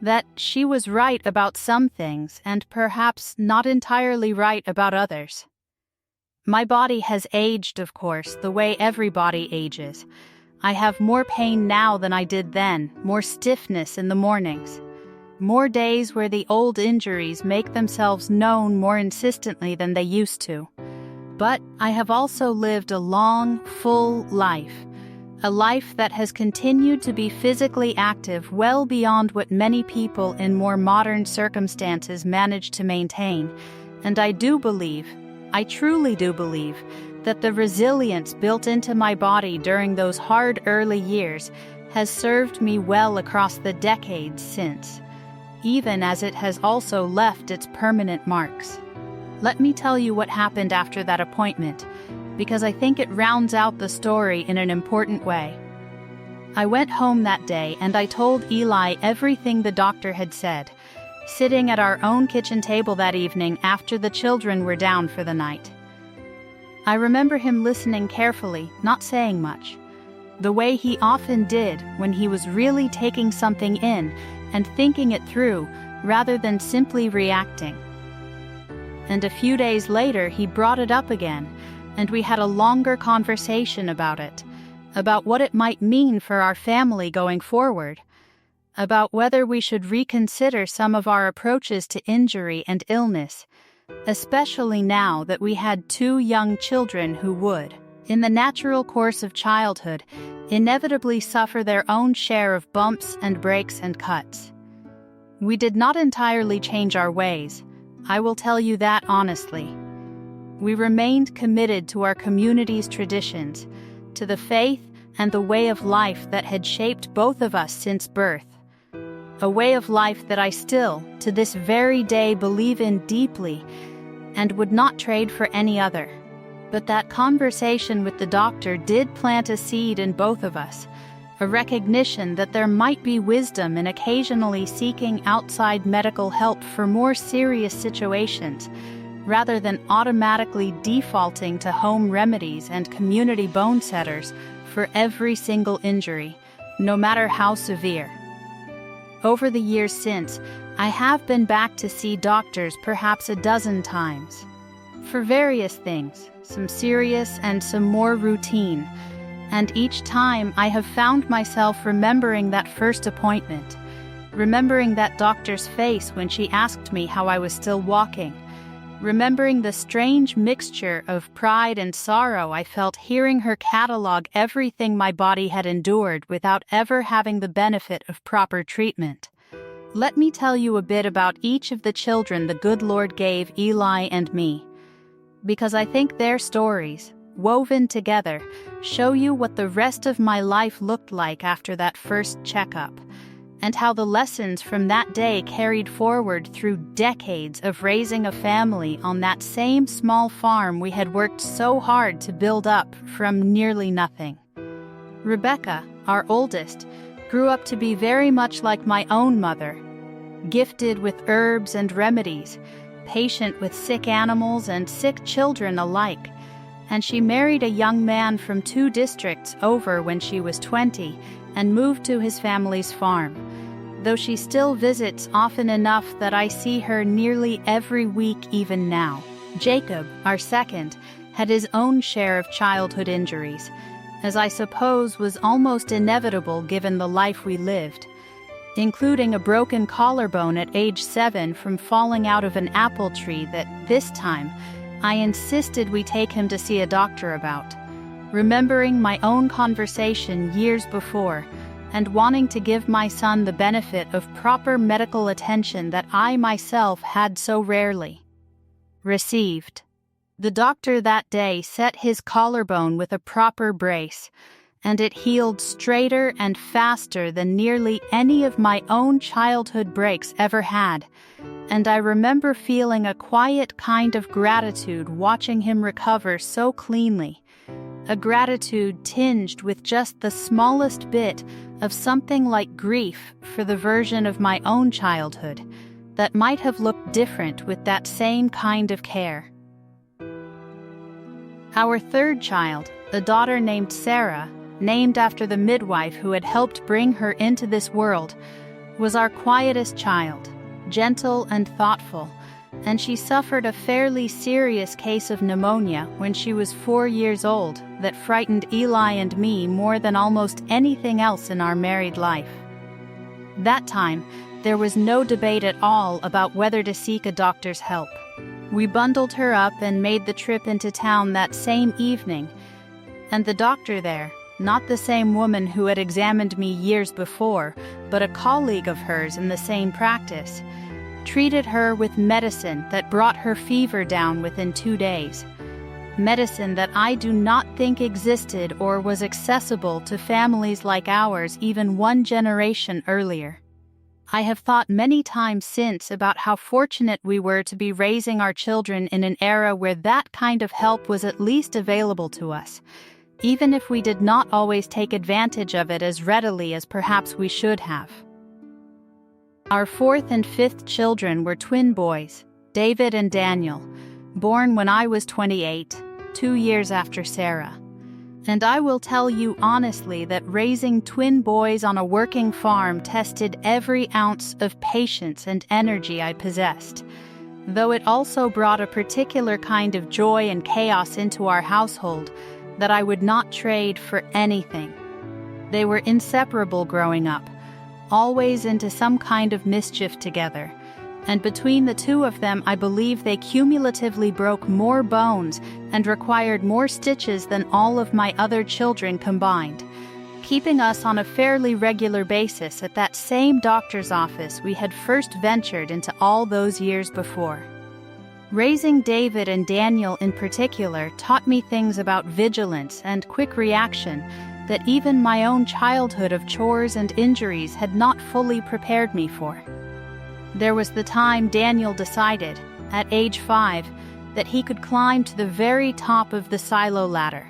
that she was right about some things and perhaps not entirely right about others. My body has aged, of course, the way everybody ages. I have more pain now than I did then, more stiffness in the mornings, more days where the old injuries make themselves known more insistently than they used to. But I have also lived a long, full life, a life that has continued to be physically active well beyond what many people in more modern circumstances manage to maintain, and I truly do believe, that the resilience built into my body during those hard early years has served me well across the decades since, even as it has also left its permanent marks. Let me tell you what happened after that appointment, because I think it rounds out the story in an important way. I went home that day and I told Eli everything the doctor had said, sitting at our own kitchen table that evening after the children were down for the night. I remember him listening carefully, not saying much, the way he often did when he was really taking something in and thinking it through rather than simply reacting. And a few days later he brought it up again, and we had a longer conversation about it, about what it might mean for our family going forward, about whether we should reconsider some of our approaches to injury and illness, especially now that we had 2 young children who would, in the natural course of childhood, inevitably suffer their own share of bumps and breaks and cuts. We did not entirely change our ways, I will tell you that honestly. We remained committed to our community's traditions, to the faith and the way of life that had shaped both of us since birth. A way of life that I still, to this very day, believe in deeply and would not trade for any other. But that conversation with the doctor did plant a seed in both of us, a recognition that there might be wisdom in occasionally seeking outside medical help for more serious situations, rather than automatically defaulting to home remedies and community bone setters for every single injury, no matter how severe. Over the years since, I have been back to see doctors perhaps a dozen times, for various things, some serious and some more routine, and each time I have found myself remembering that first appointment, remembering that doctor's face when she asked me how I was still walking, remembering the strange mixture of pride and sorrow I felt hearing her catalog everything my body had endured without ever having the benefit of proper treatment. Let me tell you a bit about each of the children the good Lord gave Eli and me, because I think their stories, woven together, show you what the rest of my life looked like after that first checkup, and how the lessons from that day carried forward through decades of raising a family on that same small farm we had worked so hard to build up from nearly nothing. Rebecca, our oldest, grew up to be very much like my own mother, gifted with herbs and remedies, patient with sick animals and sick children alike, and she married a young man from 2 districts over when she was 20 and moved to his family's farm, though she still visits often enough that I see her nearly every week even now. Jacob, our second, had his own share of childhood injuries, as I suppose was almost inevitable given the life we lived, including a broken collarbone at age 7 from falling out of an apple tree that, this time, I insisted we take him to see a doctor about, remembering my own conversation years before and wanting to give my son the benefit of proper medical attention that I myself had so rarely received. The doctor that day set his collarbone with a proper brace, and it healed straighter and faster than nearly any of my own childhood breaks ever had, and I remember feeling a quiet kind of gratitude watching him recover so cleanly, a gratitude tinged with just the smallest bit of something like grief for the version of my own childhood that might have looked different with that same kind of care. Our third child, a daughter named Sarah, named after the midwife who had helped bring her into this world, was our quietest child, gentle and thoughtful, and she suffered a fairly serious case of pneumonia when she was 4 years old that frightened Eli and me more than almost anything else in our married life. That time, there was no debate at all about whether to seek a doctor's help. We bundled her up and made the trip into town that same evening, and the doctor there, not the same woman who had examined me years before, but a colleague of hers in the same practice, treated her with medicine that brought her fever down within 2 days. Medicine that I do not think existed or was accessible to families like ours even 1 generation earlier. I have thought many times since about how fortunate we were to be raising our children in an era where that kind of help was at least available to us, even if we did not always take advantage of it as readily as perhaps we should have. Our 4th and 5th children were twin boys, David and Daniel, born when I was 28, 2 years after Sarah. And I will tell you honestly that raising twin boys on a working farm tested every ounce of patience and energy I possessed, though it also brought a particular kind of joy and chaos into our household that I would not trade for anything. They were inseparable growing up, always into some kind of mischief together, and between the two of them I believe they cumulatively broke more bones and required more stitches than all of my other children combined, keeping us on a fairly regular basis at that same doctor's office we had first ventured into all those years before. Raising David and Daniel in particular taught me things about vigilance and quick reaction that even my own childhood of chores and injuries had not fully prepared me for. There was the time Daniel decided, at age 5, that he could climb to the very top of the silo ladder,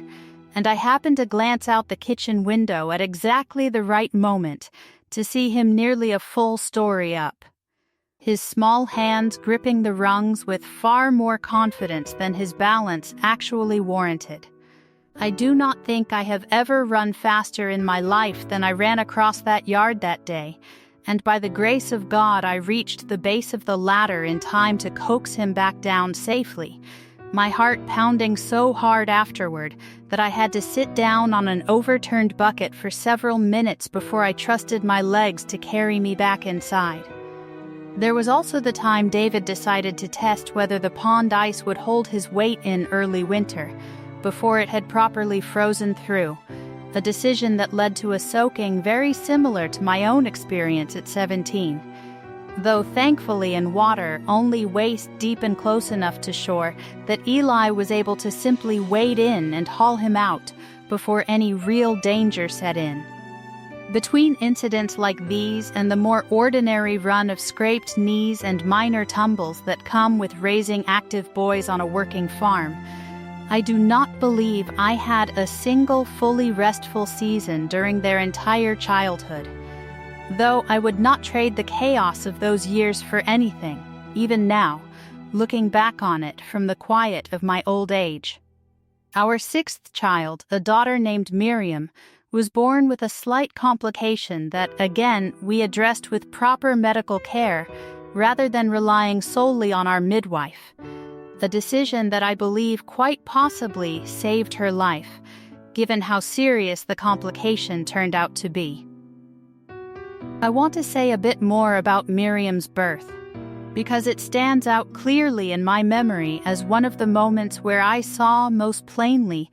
and I happened to glance out the kitchen window at exactly the right moment to see him nearly a full story up, his small hands gripping the rungs with far more confidence than his balance actually warranted. I do not think I have ever run faster in my life than I ran across that yard that day, and by the grace of God I reached the base of the ladder in time to coax him back down safely, my heart pounding so hard afterward that I had to sit down on an overturned bucket for several minutes before I trusted my legs to carry me back inside. There was also the time David decided to test whether the pond ice would hold his weight in early winter, before it had properly frozen through, a decision that led to a soaking very similar to my own experience at 17, though thankfully in water only waist deep and close enough to shore that Eli was able to simply wade in and haul him out before any real danger set in. Between incidents like these and the more ordinary run of scraped knees and minor tumbles that come with raising active boys on a working farm, I do not believe I had a single fully restful season during their entire childhood, though I would not trade the chaos of those years for anything, even now, looking back on it from the quiet of my old age. Our 6th child, a daughter named Miriam, was born with a slight complication that, again, we addressed with proper medical care rather than relying solely on our midwife, a decision that I believe quite possibly saved her life, given how serious the complication turned out to be. I want to say a bit more about Miriam's birth, because it stands out clearly in my memory as one of the moments where I saw most plainly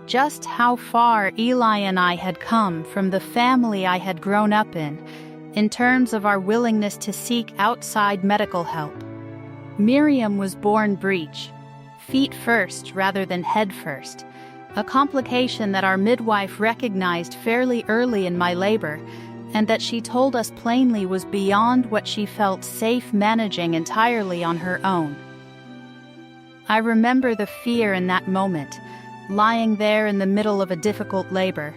just how far Eli and I had come from the family I had grown up in terms of our willingness to seek outside medical help. Miriam was born breech, feet first rather than head first, a complication that our midwife recognized fairly early in my labor, and that she told us plainly was beyond what she felt safe managing entirely on her own. I remember the fear in that moment, lying there in the middle of a difficult labor,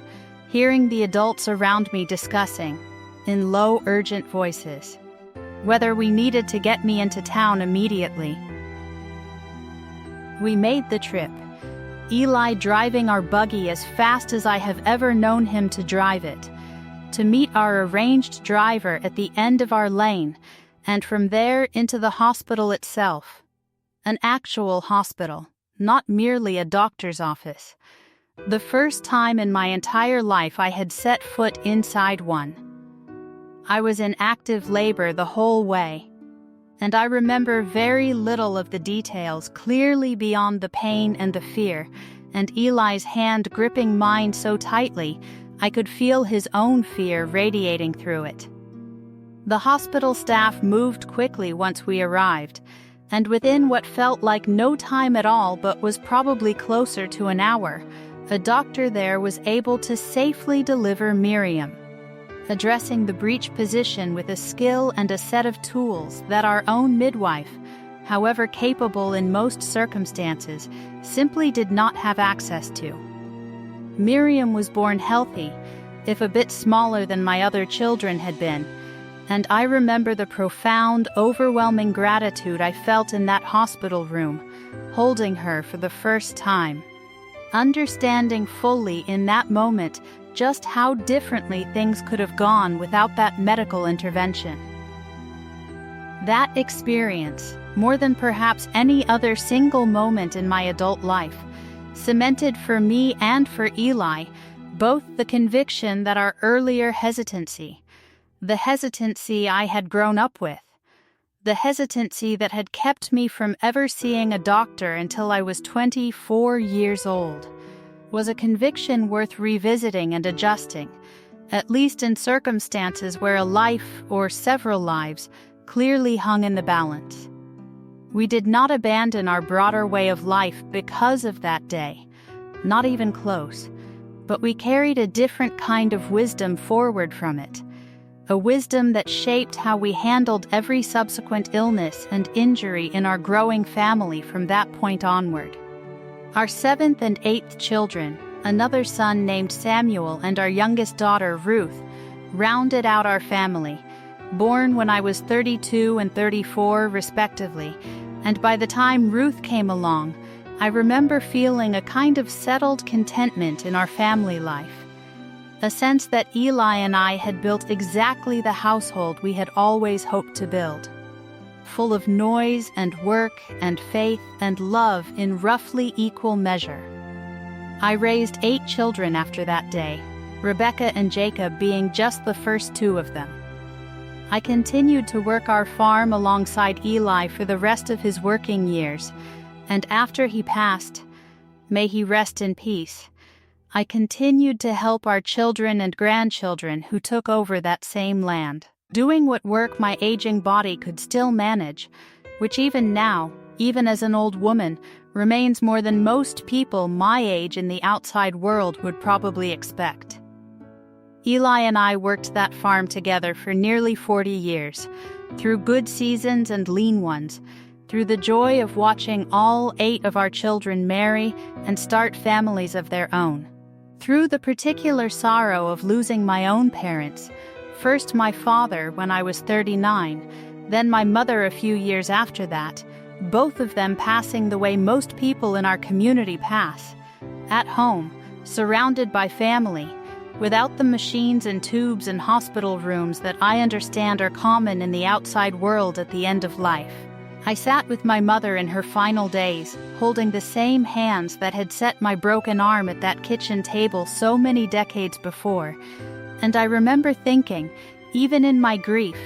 hearing the adults around me discussing, in low, urgent voices, whether we needed to get me into town immediately. We made the trip, Eli driving our buggy as fast as I have ever known him to drive it, to meet our arranged driver at the end of our lane, and from there into the hospital itself. An actual hospital, not merely a doctor's office. The first time in my entire life I had set foot inside one. I was in active labor the whole way, and I remember very little of the details, clearly beyond the pain and the fear, and Eli's hand gripping mine so tightly I could feel his own fear radiating through it. The hospital staff moved quickly once we arrived, and within what felt like no time at all but was probably closer to an hour, a doctor there was able to safely deliver Miriam, addressing the breech position with a skill and a set of tools that our own midwife, however capable in most circumstances, simply did not have access to. Miriam was born healthy, if a bit smaller than my other children had been, and I remember the profound, overwhelming gratitude I felt in that hospital room, holding her for the first time, understanding fully in that moment just how differently things could have gone without that medical intervention. That experience, more than perhaps any other single moment in my adult life, cemented for me and for Eli both the conviction that our earlier hesitancy, the hesitancy I had grown up with, the hesitancy that had kept me from ever seeing a doctor until I was 24 years old, was a conviction worth revisiting and adjusting, at least in circumstances where a life or several lives clearly hung in the balance. We did not abandon our broader way of life because of that day, not even close, but we carried a different kind of wisdom forward from it, a wisdom that shaped how we handled every subsequent illness and injury in our growing family from that point onward. Our 7th and 8th children, another son named Samuel and our youngest daughter Ruth, rounded out our family, born when I was 32 and 34 respectively, and by the time Ruth came along, I remember feeling a kind of settled contentment in our family life, a sense that Eli and I had built exactly the household we had always hoped to build, full of noise and work and faith and love in roughly equal measure. I raised 8 children after that day, Rebecca and Jacob being just the first 2 of them. I continued to work our farm alongside Eli for the rest of his working years, and after he passed, may he rest in peace, I continued to help our children and grandchildren who took over that same land, doing what work my aging body could still manage, which even now, even as an old woman, remains more than most people my age in the outside world would probably expect. Eli and I worked that farm together for nearly 40 years, through good seasons and lean ones, through the joy of watching all 8 of our children marry and start families of their own, through the particular sorrow of losing my own parents, first my father when I was 39, then my mother a few years after that, both of them passing the way most people in our community pass, at home, surrounded by family, without the machines and tubes and hospital rooms that I understand are common in the outside world at the end of life. I sat with my mother in her final days, holding the same hands that had set my broken arm at that kitchen table so many decades before, and I remember thinking, even in my grief,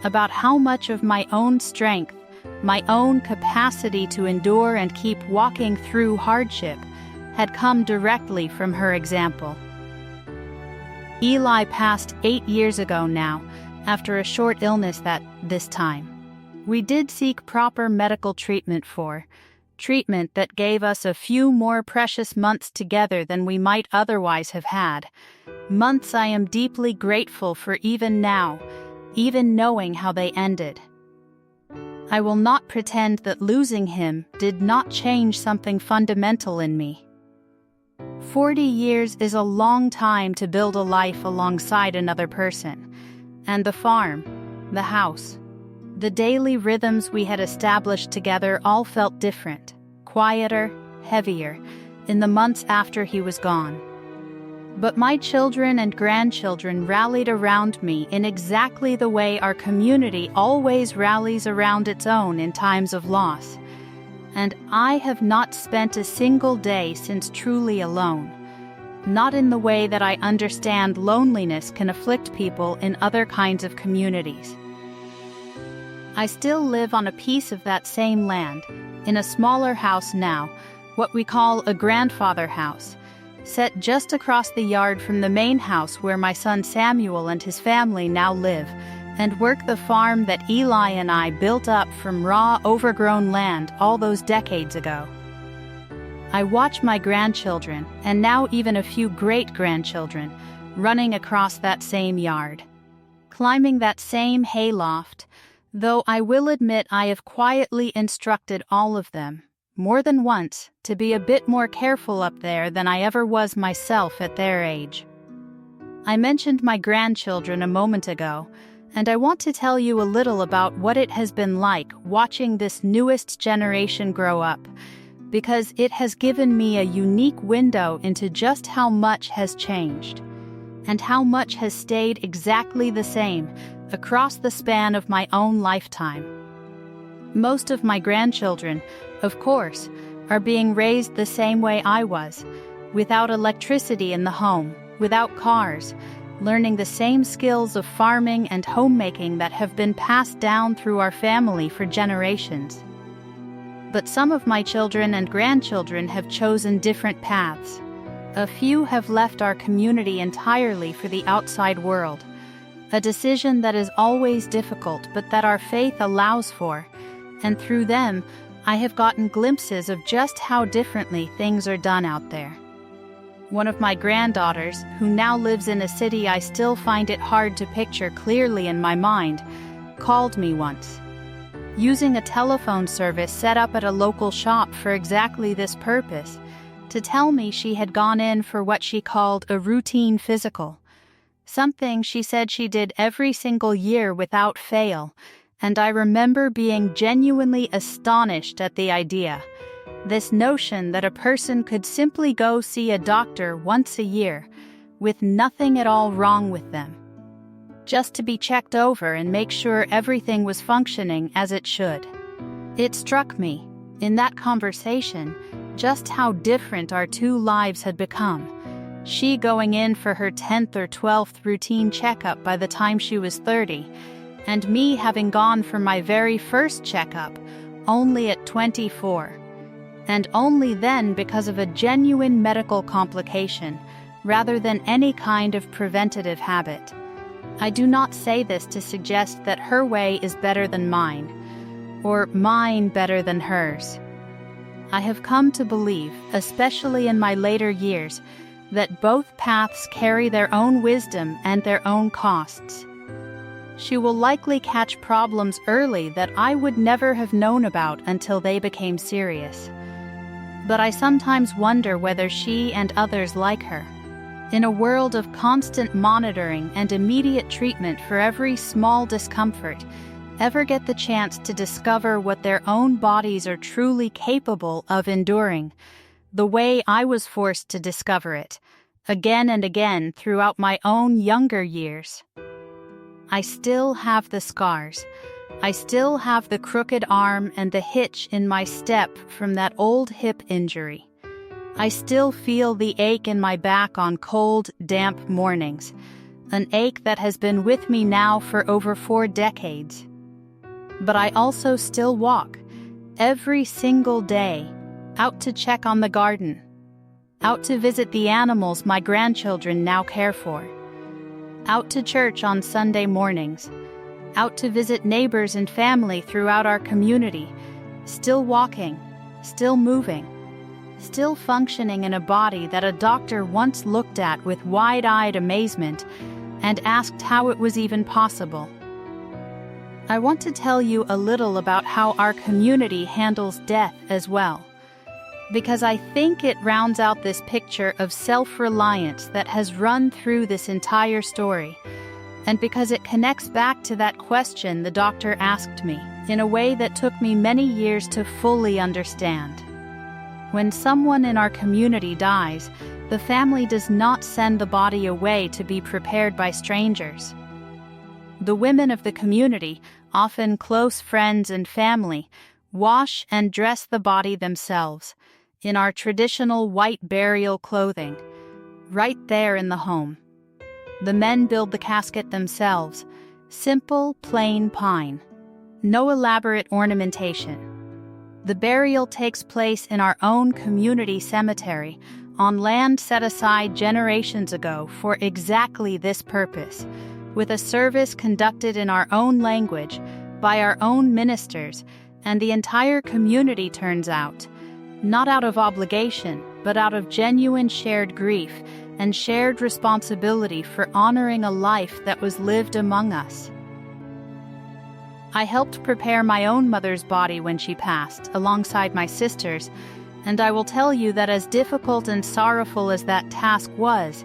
about how much of my own strength, my own capacity to endure and keep walking through hardship, had come directly from her example. Eli passed 8 years ago now, after a short illness this time. We did seek proper medical treatment for, treatment that gave us a few more precious months together than we might otherwise have had. Months I am deeply grateful for even now, even knowing how they ended. I will not pretend that losing him did not change something fundamental in me. 40 years is a long time to build a life alongside another person, and the farm, the house, the daily rhythms we had established together all felt different, quieter, heavier, in the months after he was gone. But my children and grandchildren rallied around me in exactly the way our community always rallies around its own in times of loss. And I have not spent a single day since truly alone. Not in the way that I understand loneliness can afflict people in other kinds of communities. I still live on a piece of that same land, in a smaller house now, what we call a grandfather house, set just across the yard from the main house where my son Samuel and his family now live, and work the farm that Eli and I built up from raw, overgrown land all those decades ago. I watch my grandchildren, and now even a few great-grandchildren, running across that same yard, climbing that same hayloft, though I will admit I have quietly instructed all of them, more than once, to be a bit more careful up there than I ever was myself at their age. I mentioned my grandchildren a moment ago, and I want to tell you a little about what it has been like watching this newest generation grow up, because it has given me a unique window into just how much has changed, and how much has stayed exactly the same across the span of my own lifetime. Most of my grandchildren, of course, are being raised the same way I was, without electricity in the home, without cars, learning the same skills of farming and homemaking that have been passed down through our family for generations. But some of my children and grandchildren have chosen different paths. A few have left our community entirely for the outside world, a decision that is always difficult but that our faith allows for, and through them, I have gotten glimpses of just how differently things are done out there. One of my granddaughters, who now lives in a city I still find it hard to picture clearly in my mind, called me once, using a telephone service set up at a local shop for exactly this purpose, to tell me she had gone in for what she called a routine physical, something she said she did every single year without fail, and I remember being genuinely astonished at the idea. This notion that a person could simply go see a doctor once a year, with nothing at all wrong with them, just to be checked over and make sure everything was functioning as it should. It struck me, in that conversation, just how different our two lives had become. She going in for her 10th or 12th routine checkup by the time she was 30, and me having gone for my very first checkup only at 24. And only then because of a genuine medical complication, rather than any kind of preventative habit. I do not say this to suggest that her way is better than mine, or mine better than hers. I have come to believe, especially in my later years, that both paths carry their own wisdom and their own costs. She will likely catch problems early that I would never have known about until they became serious. But I sometimes wonder whether she and others like her, in a world of constant monitoring and immediate treatment for every small discomfort, ever get the chance to discover what their own bodies are truly capable of enduring, the way I was forced to discover it, again and again throughout my own younger years. I still have the scars. I still have the crooked arm and the hitch in my step from that old hip injury. I still feel the ache in my back on cold, damp mornings, an ache that has been with me now for over 4 decades. But I also still walk, every single day, out to check on the garden, out to visit the animals my grandchildren now care for, out to church on Sunday mornings, out to visit neighbors and family throughout our community, still walking, still moving, still functioning in a body that a doctor once looked at with wide-eyed amazement and asked how it was even possible. I want to tell you a little about how our community handles death as well, because I think it rounds out this picture of self-reliance that has run through this entire story, and because it connects back to that question the doctor asked me in a way that took me many years to fully understand. When someone in our community dies, the family does not send the body away to be prepared by strangers. The women of the community, often close friends and family, wash and dress the body themselves in our traditional white burial clothing, right there in the home. The men build the casket themselves, simple, plain pine. No elaborate ornamentation. The burial takes place in our own community cemetery, on land set aside generations ago for exactly this purpose, with a service conducted in our own language, by our own ministers, and the entire community turns out, not out of obligation, but out of genuine shared grief and shared responsibility for honoring a life that was lived among us. I helped prepare my own mother's body when she passed, alongside my sister's, and I will tell you that as difficult and sorrowful as that task was,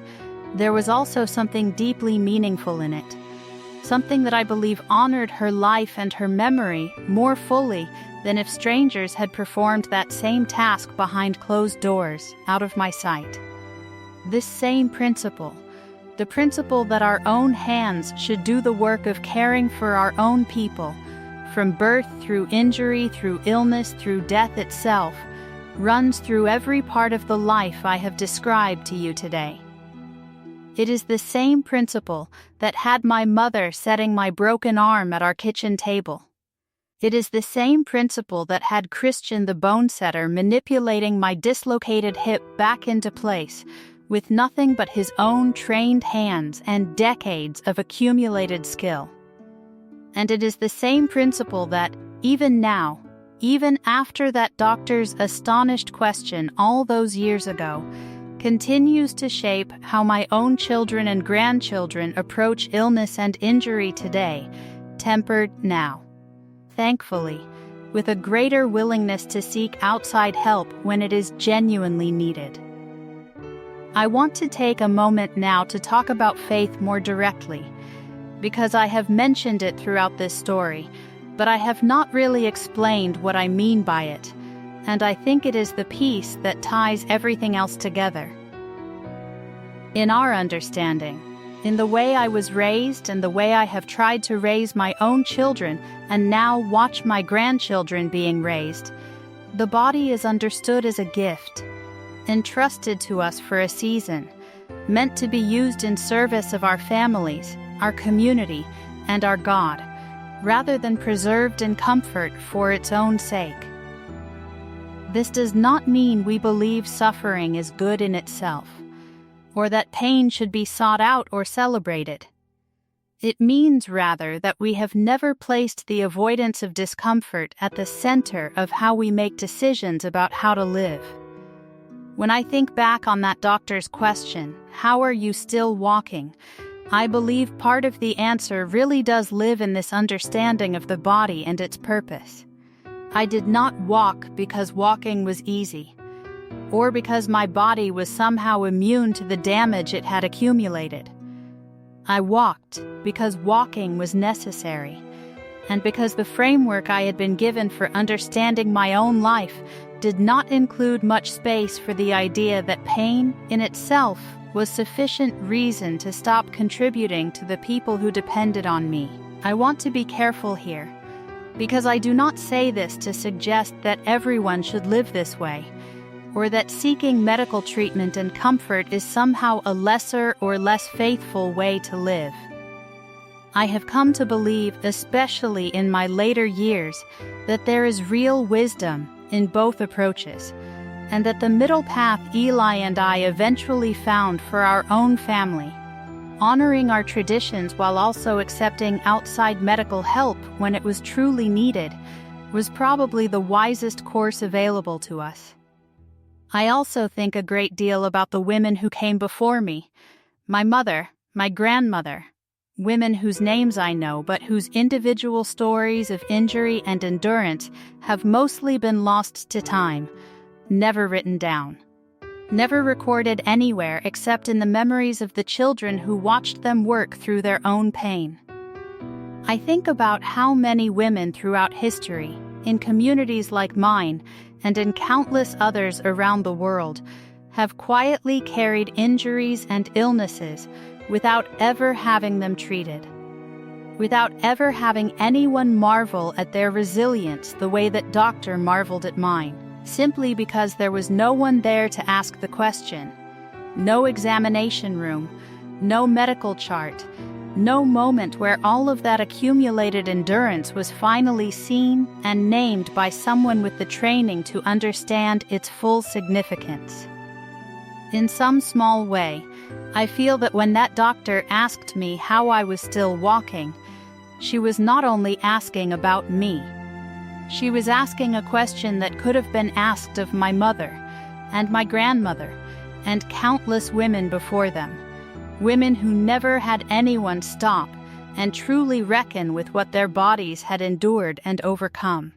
there was also something deeply meaningful in it. Something that I believe honored her life and her memory more fully than if strangers had performed that same task behind closed doors, out of my sight. This same principle, the principle that our own hands should do the work of caring for our own people, from birth through injury, through illness, through death itself, runs through every part of the life I have described to you today. It is the same principle that had my mother setting my broken arm at our kitchen table. It is the same principle that had Christian the bone setter manipulating my dislocated hip back into place, with nothing but his own trained hands and decades of accumulated skill. And it is the same principle that, even now, even after that doctor's astonished question all those years ago, continues to shape how my own children and grandchildren approach illness and injury today, tempered now, thankfully, with a greater willingness to seek outside help when it is genuinely needed. I want to take a moment now to talk about faith more directly, because I have mentioned it throughout this story, but I have not really explained what I mean by it, and I think it is the piece that ties everything else together. In our understanding, in the way I was raised and the way I have tried to raise my own children and now watch my grandchildren being raised, the body is understood as a gift, entrusted to us for a season, meant to be used in service of our families, our community, and our God, rather than preserved in comfort for its own sake. This does not mean we believe suffering is good in itself, or that pain should be sought out or celebrated. It means rather that we have never placed the avoidance of discomfort at the center of how we make decisions about how to live. When I think back on that doctor's question, "How are you still walking?" I believe part of the answer really does live in this understanding of the body and its purpose. I did not walk because walking was easy, or because my body was somehow immune to the damage it had accumulated. I walked because walking was necessary, and because the framework I had been given for understanding my own life did not include much space for the idea that pain in itself was sufficient reason to stop contributing to the people who depended on me. I want to be careful here, because I do not say this to suggest that everyone should live this way, or that seeking medical treatment and comfort is somehow a lesser or less faithful way to live. I have come to believe, especially in my later years, that there is real wisdom in both approaches, and that the middle path Eli and I eventually found for our own family, honoring our traditions while also accepting outside medical help when it was truly needed, was probably the wisest course available to us. I also think a great deal about the women who came before me, my mother, my grandmother, women whose names I know but whose individual stories of injury and endurance have mostly been lost to time, never written down, never recorded anywhere except in the memories of the children who watched them work through their own pain. I think about how many women throughout history, in communities like mine and in countless others around the world, have quietly carried injuries and illnesses without ever having them treated, without ever having anyone marvel at their resilience the way that Doctor marveled at mine, simply because there was no one there to ask the question, no examination room, no medical chart, no moment where all of that accumulated endurance was finally seen and named by someone with the training to understand its full significance. In some small way, I feel that when that doctor asked me how I was still walking, she was not only asking about me. She was asking a question that could have been asked of my mother and my grandmother and countless women before them, women who never had anyone stop and truly reckon with what their bodies had endured and overcome.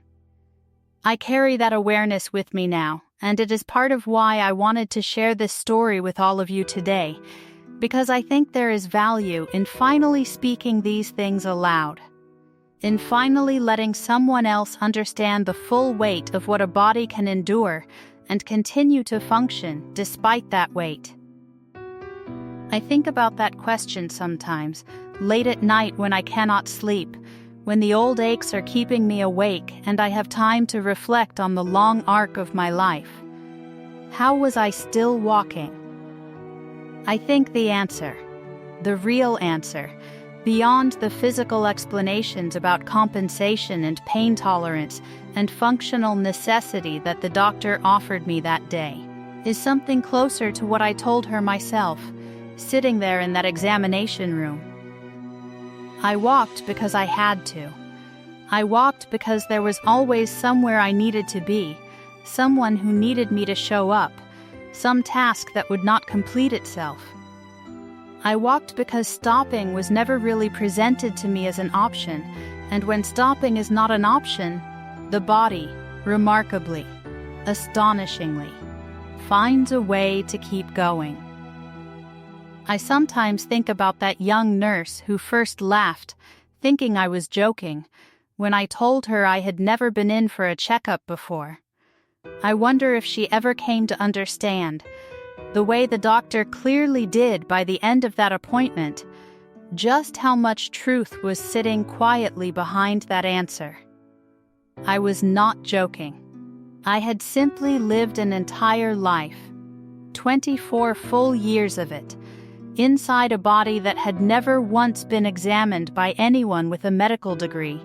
I carry that awareness with me now, and it is part of why I wanted to share this story with all of you today, because I think there is value in finally speaking these things aloud, in finally letting someone else understand the full weight of what a body can endure and continue to function despite that weight. I think about that question sometimes, late at night when I cannot sleep, when the old aches are keeping me awake and I have time to reflect on the long arc of my life. How was I still walking? I think the answer, the real answer, beyond the physical explanations about compensation and pain tolerance and functional necessity that the doctor offered me that day, is something closer to what I told her myself, sitting there in that examination room. I walked because I had to. I walked because there was always somewhere I needed to be, someone who needed me to show up, some task that would not complete itself. I walked because stopping was never really presented to me as an option, and when stopping is not an option, the body, remarkably, astonishingly, finds a way to keep going. I sometimes think about that young nurse who first laughed, thinking I was joking, when I told her I had never been in for a checkup before. I wonder if she ever came to understand, the way the doctor clearly did by the end of that appointment, just how much truth was sitting quietly behind that answer. I was not joking. I had simply lived an entire life, 24 full years of it, inside a body that had never once been examined by anyone with a medical degree,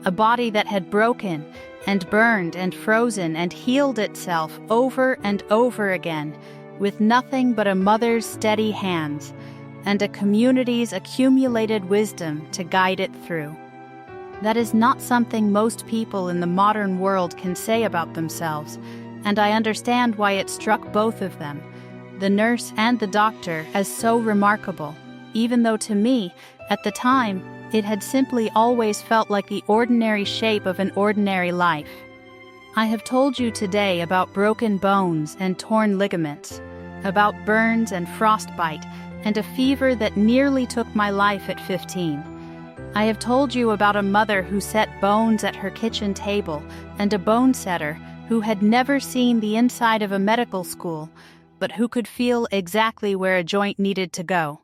a body that had broken and burned and frozen and healed itself over and over again, with nothing but a mother's steady hands and a community's accumulated wisdom to guide it through. That is not something most people in the modern world can say about themselves, and I understand why it struck both of them, the nurse and the doctor, as so remarkable, even though to me, at the time, it had simply always felt like the ordinary shape of an ordinary life. I have told you today about broken bones and torn ligaments, about burns and frostbite, and a fever that nearly took my life at 15. I have told you about a mother who set bones at her kitchen table and a bone setter who had never seen the inside of a medical school, but who could feel exactly where a joint needed to go.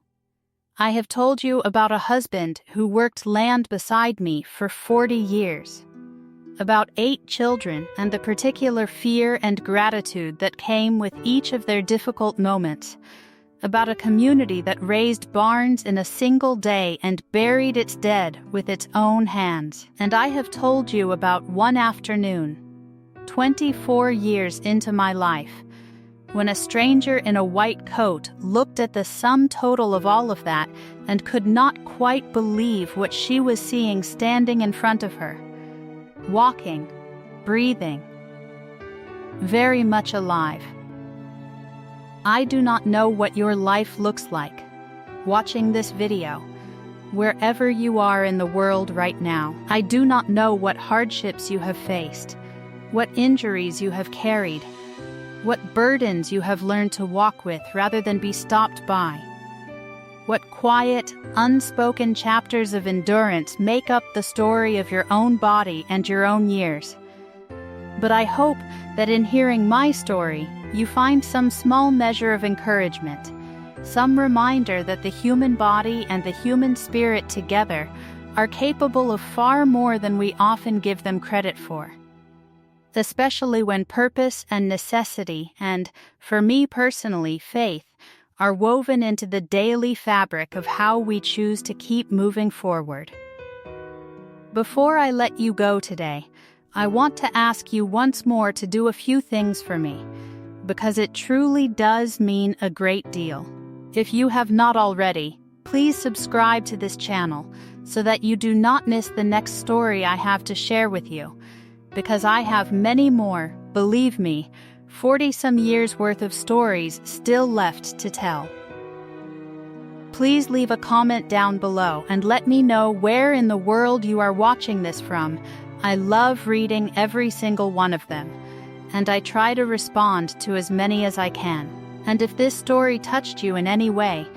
I have told you about a husband who worked land beside me for 40 years, about 8 children and the particular fear and gratitude that came with each of their difficult moments, about a community that raised barns in a single day and buried its dead with its own hands. And I have told you about one afternoon, 24 years into my life, when a stranger in a white coat looked at the sum total of all of that and could not quite believe what she was seeing standing in front of her, walking breathing, very much alive. I do not know what your life looks like watching this video, wherever you are in the world right now. I do not know what hardships you have faced, what injuries you have carried, what burdens you have learned to walk with rather than be stopped by. What quiet, unspoken chapters of endurance make up the story of your own body and your own years. But I hope that in hearing my story, you find some small measure of encouragement, some reminder that the human body and the human spirit together are capable of far more than we often give them credit for. Especially when purpose and necessity and, for me personally, faith, are woven into the daily fabric of how we choose to keep moving forward. Before I let you go today, I want to ask you once more to do a few things for me, because it truly does mean a great deal. If you have not already, please subscribe to this channel so that you do not miss the next story I have to share with you, because I have many more, believe me, 40-some years worth of stories still left to tell. Please leave a comment down below and let me know where in the world you are watching this from. I love reading every single one of them, and I try to respond to as many as I can. And if this story touched you in any way,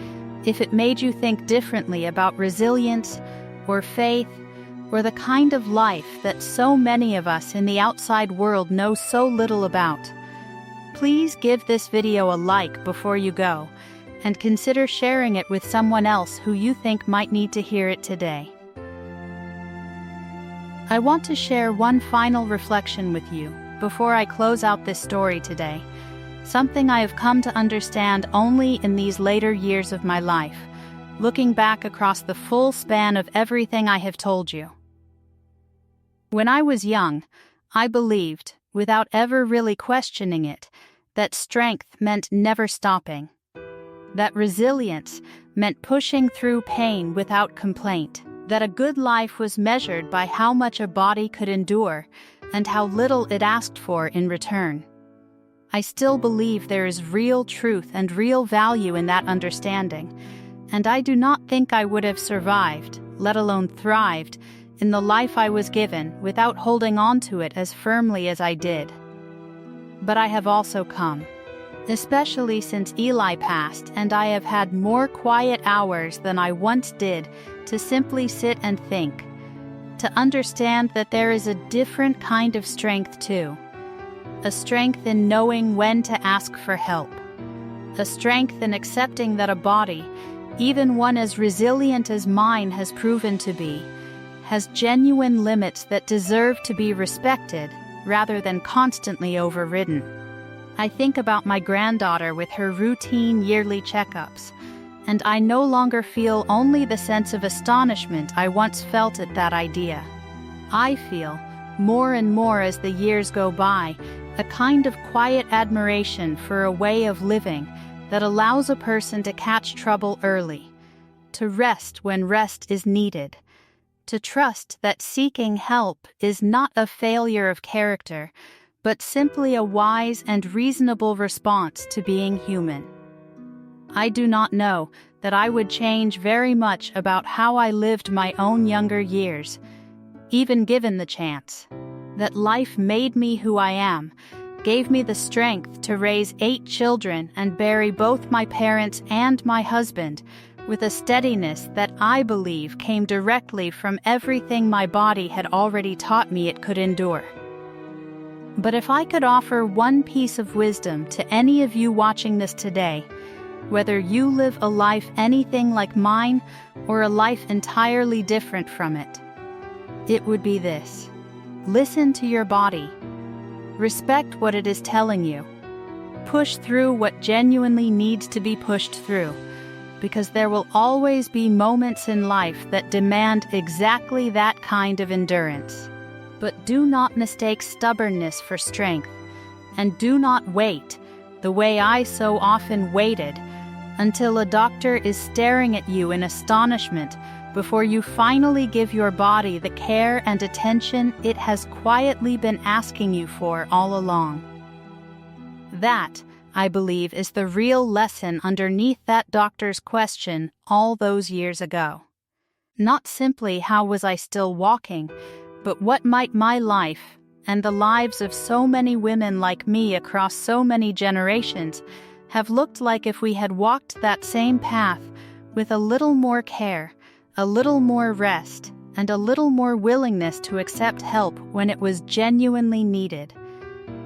if it made you think differently about resilience or faith or the kind of life that so many of us in the outside world know so little about, please give this video a like before you go and consider sharing it with someone else who you think might need to hear it today. I want to share one final reflection with you before I close out this story today. Something I have come to understand only in these later years of my life, looking back across the full span of everything I have told you. When I was young, I believed, without ever really questioning it, that strength meant never stopping, that resilience meant pushing through pain without complaint, that a good life was measured by how much a body could endure and how little it asked for in return. I still believe there is real truth and real value in that understanding, and I do not think I would have survived, let alone thrived, in the life I was given without holding on to it as firmly as I did. But I have also come, especially since Eli passed, and I have had more quiet hours than I once did to simply sit and think, to understand that there is a different kind of strength too. A strength in knowing when to ask for help. A strength in accepting that a body, even one as resilient as mine has proven to be, has genuine limits that deserve to be respected rather than constantly overridden. I think about my granddaughter with her routine yearly checkups, and I no longer feel only the sense of astonishment I once felt at that idea. I feel, more and more as the years go by, a kind of quiet admiration for a way of living that allows a person to catch trouble early, to rest when rest is needed, to trust that seeking help is not a failure of character, but simply a wise and reasonable response to being human. I do not know that I would change very much about how I lived my own younger years, even given the chance. That life made me who I am, gave me the strength to raise 8 children and bury both my parents and my husband with a steadiness that I believe came directly from everything my body had already taught me it could endure. But if I could offer one piece of wisdom to any of you watching this today, whether you live a life anything like mine or a life entirely different from it, it would be this. Listen to your body. Respect what it is telling you. Push through what genuinely needs to be pushed through, because there will always be moments in life that demand exactly that kind of endurance. But do not mistake stubbornness for strength, and do not wait, the way I so often waited, until a doctor is staring at you in astonishment before you finally give your body the care and attention it has quietly been asking you for all along. That, I believe, is the real lesson underneath that doctor's question all those years ago. Not simply how was I still walking, but what might my life, and the lives of so many women like me across so many generations, have looked like if we had walked that same path with a little more care, a little more rest, and a little more willingness to accept help when it was genuinely needed,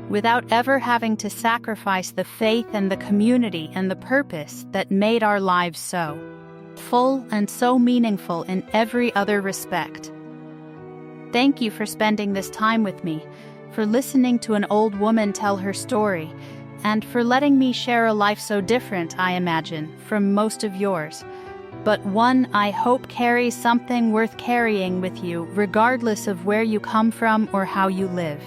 without ever having to sacrifice the faith and the community and the purpose that made our lives so full and so meaningful in every other respect. Thank you for spending this time with me, for listening to an old woman tell her story, and for letting me share a life so different, I imagine, from most of yours, but one I hope carries something worth carrying with you regardless of where you come from or how you live.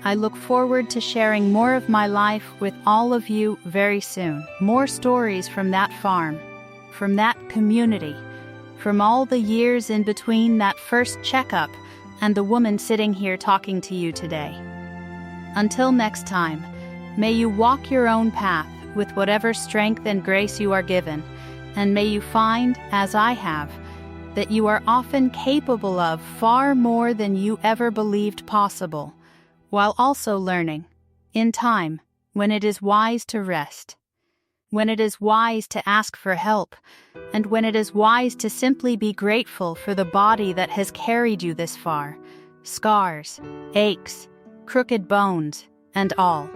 I look forward to sharing more of my life with all of you very soon. More stories from that farm, from that community, from all the years in between that first checkup and the woman sitting here talking to you today. Until next time, may you walk your own path with whatever strength and grace you are given, and may you find, as I have, that you are often capable of far more than you ever believed possible, while also learning, in time, when it is wise to rest, when it is wise to ask for help, and when it is wise to simply be grateful for the body that has carried you this far, scars, aches, crooked bones, and all.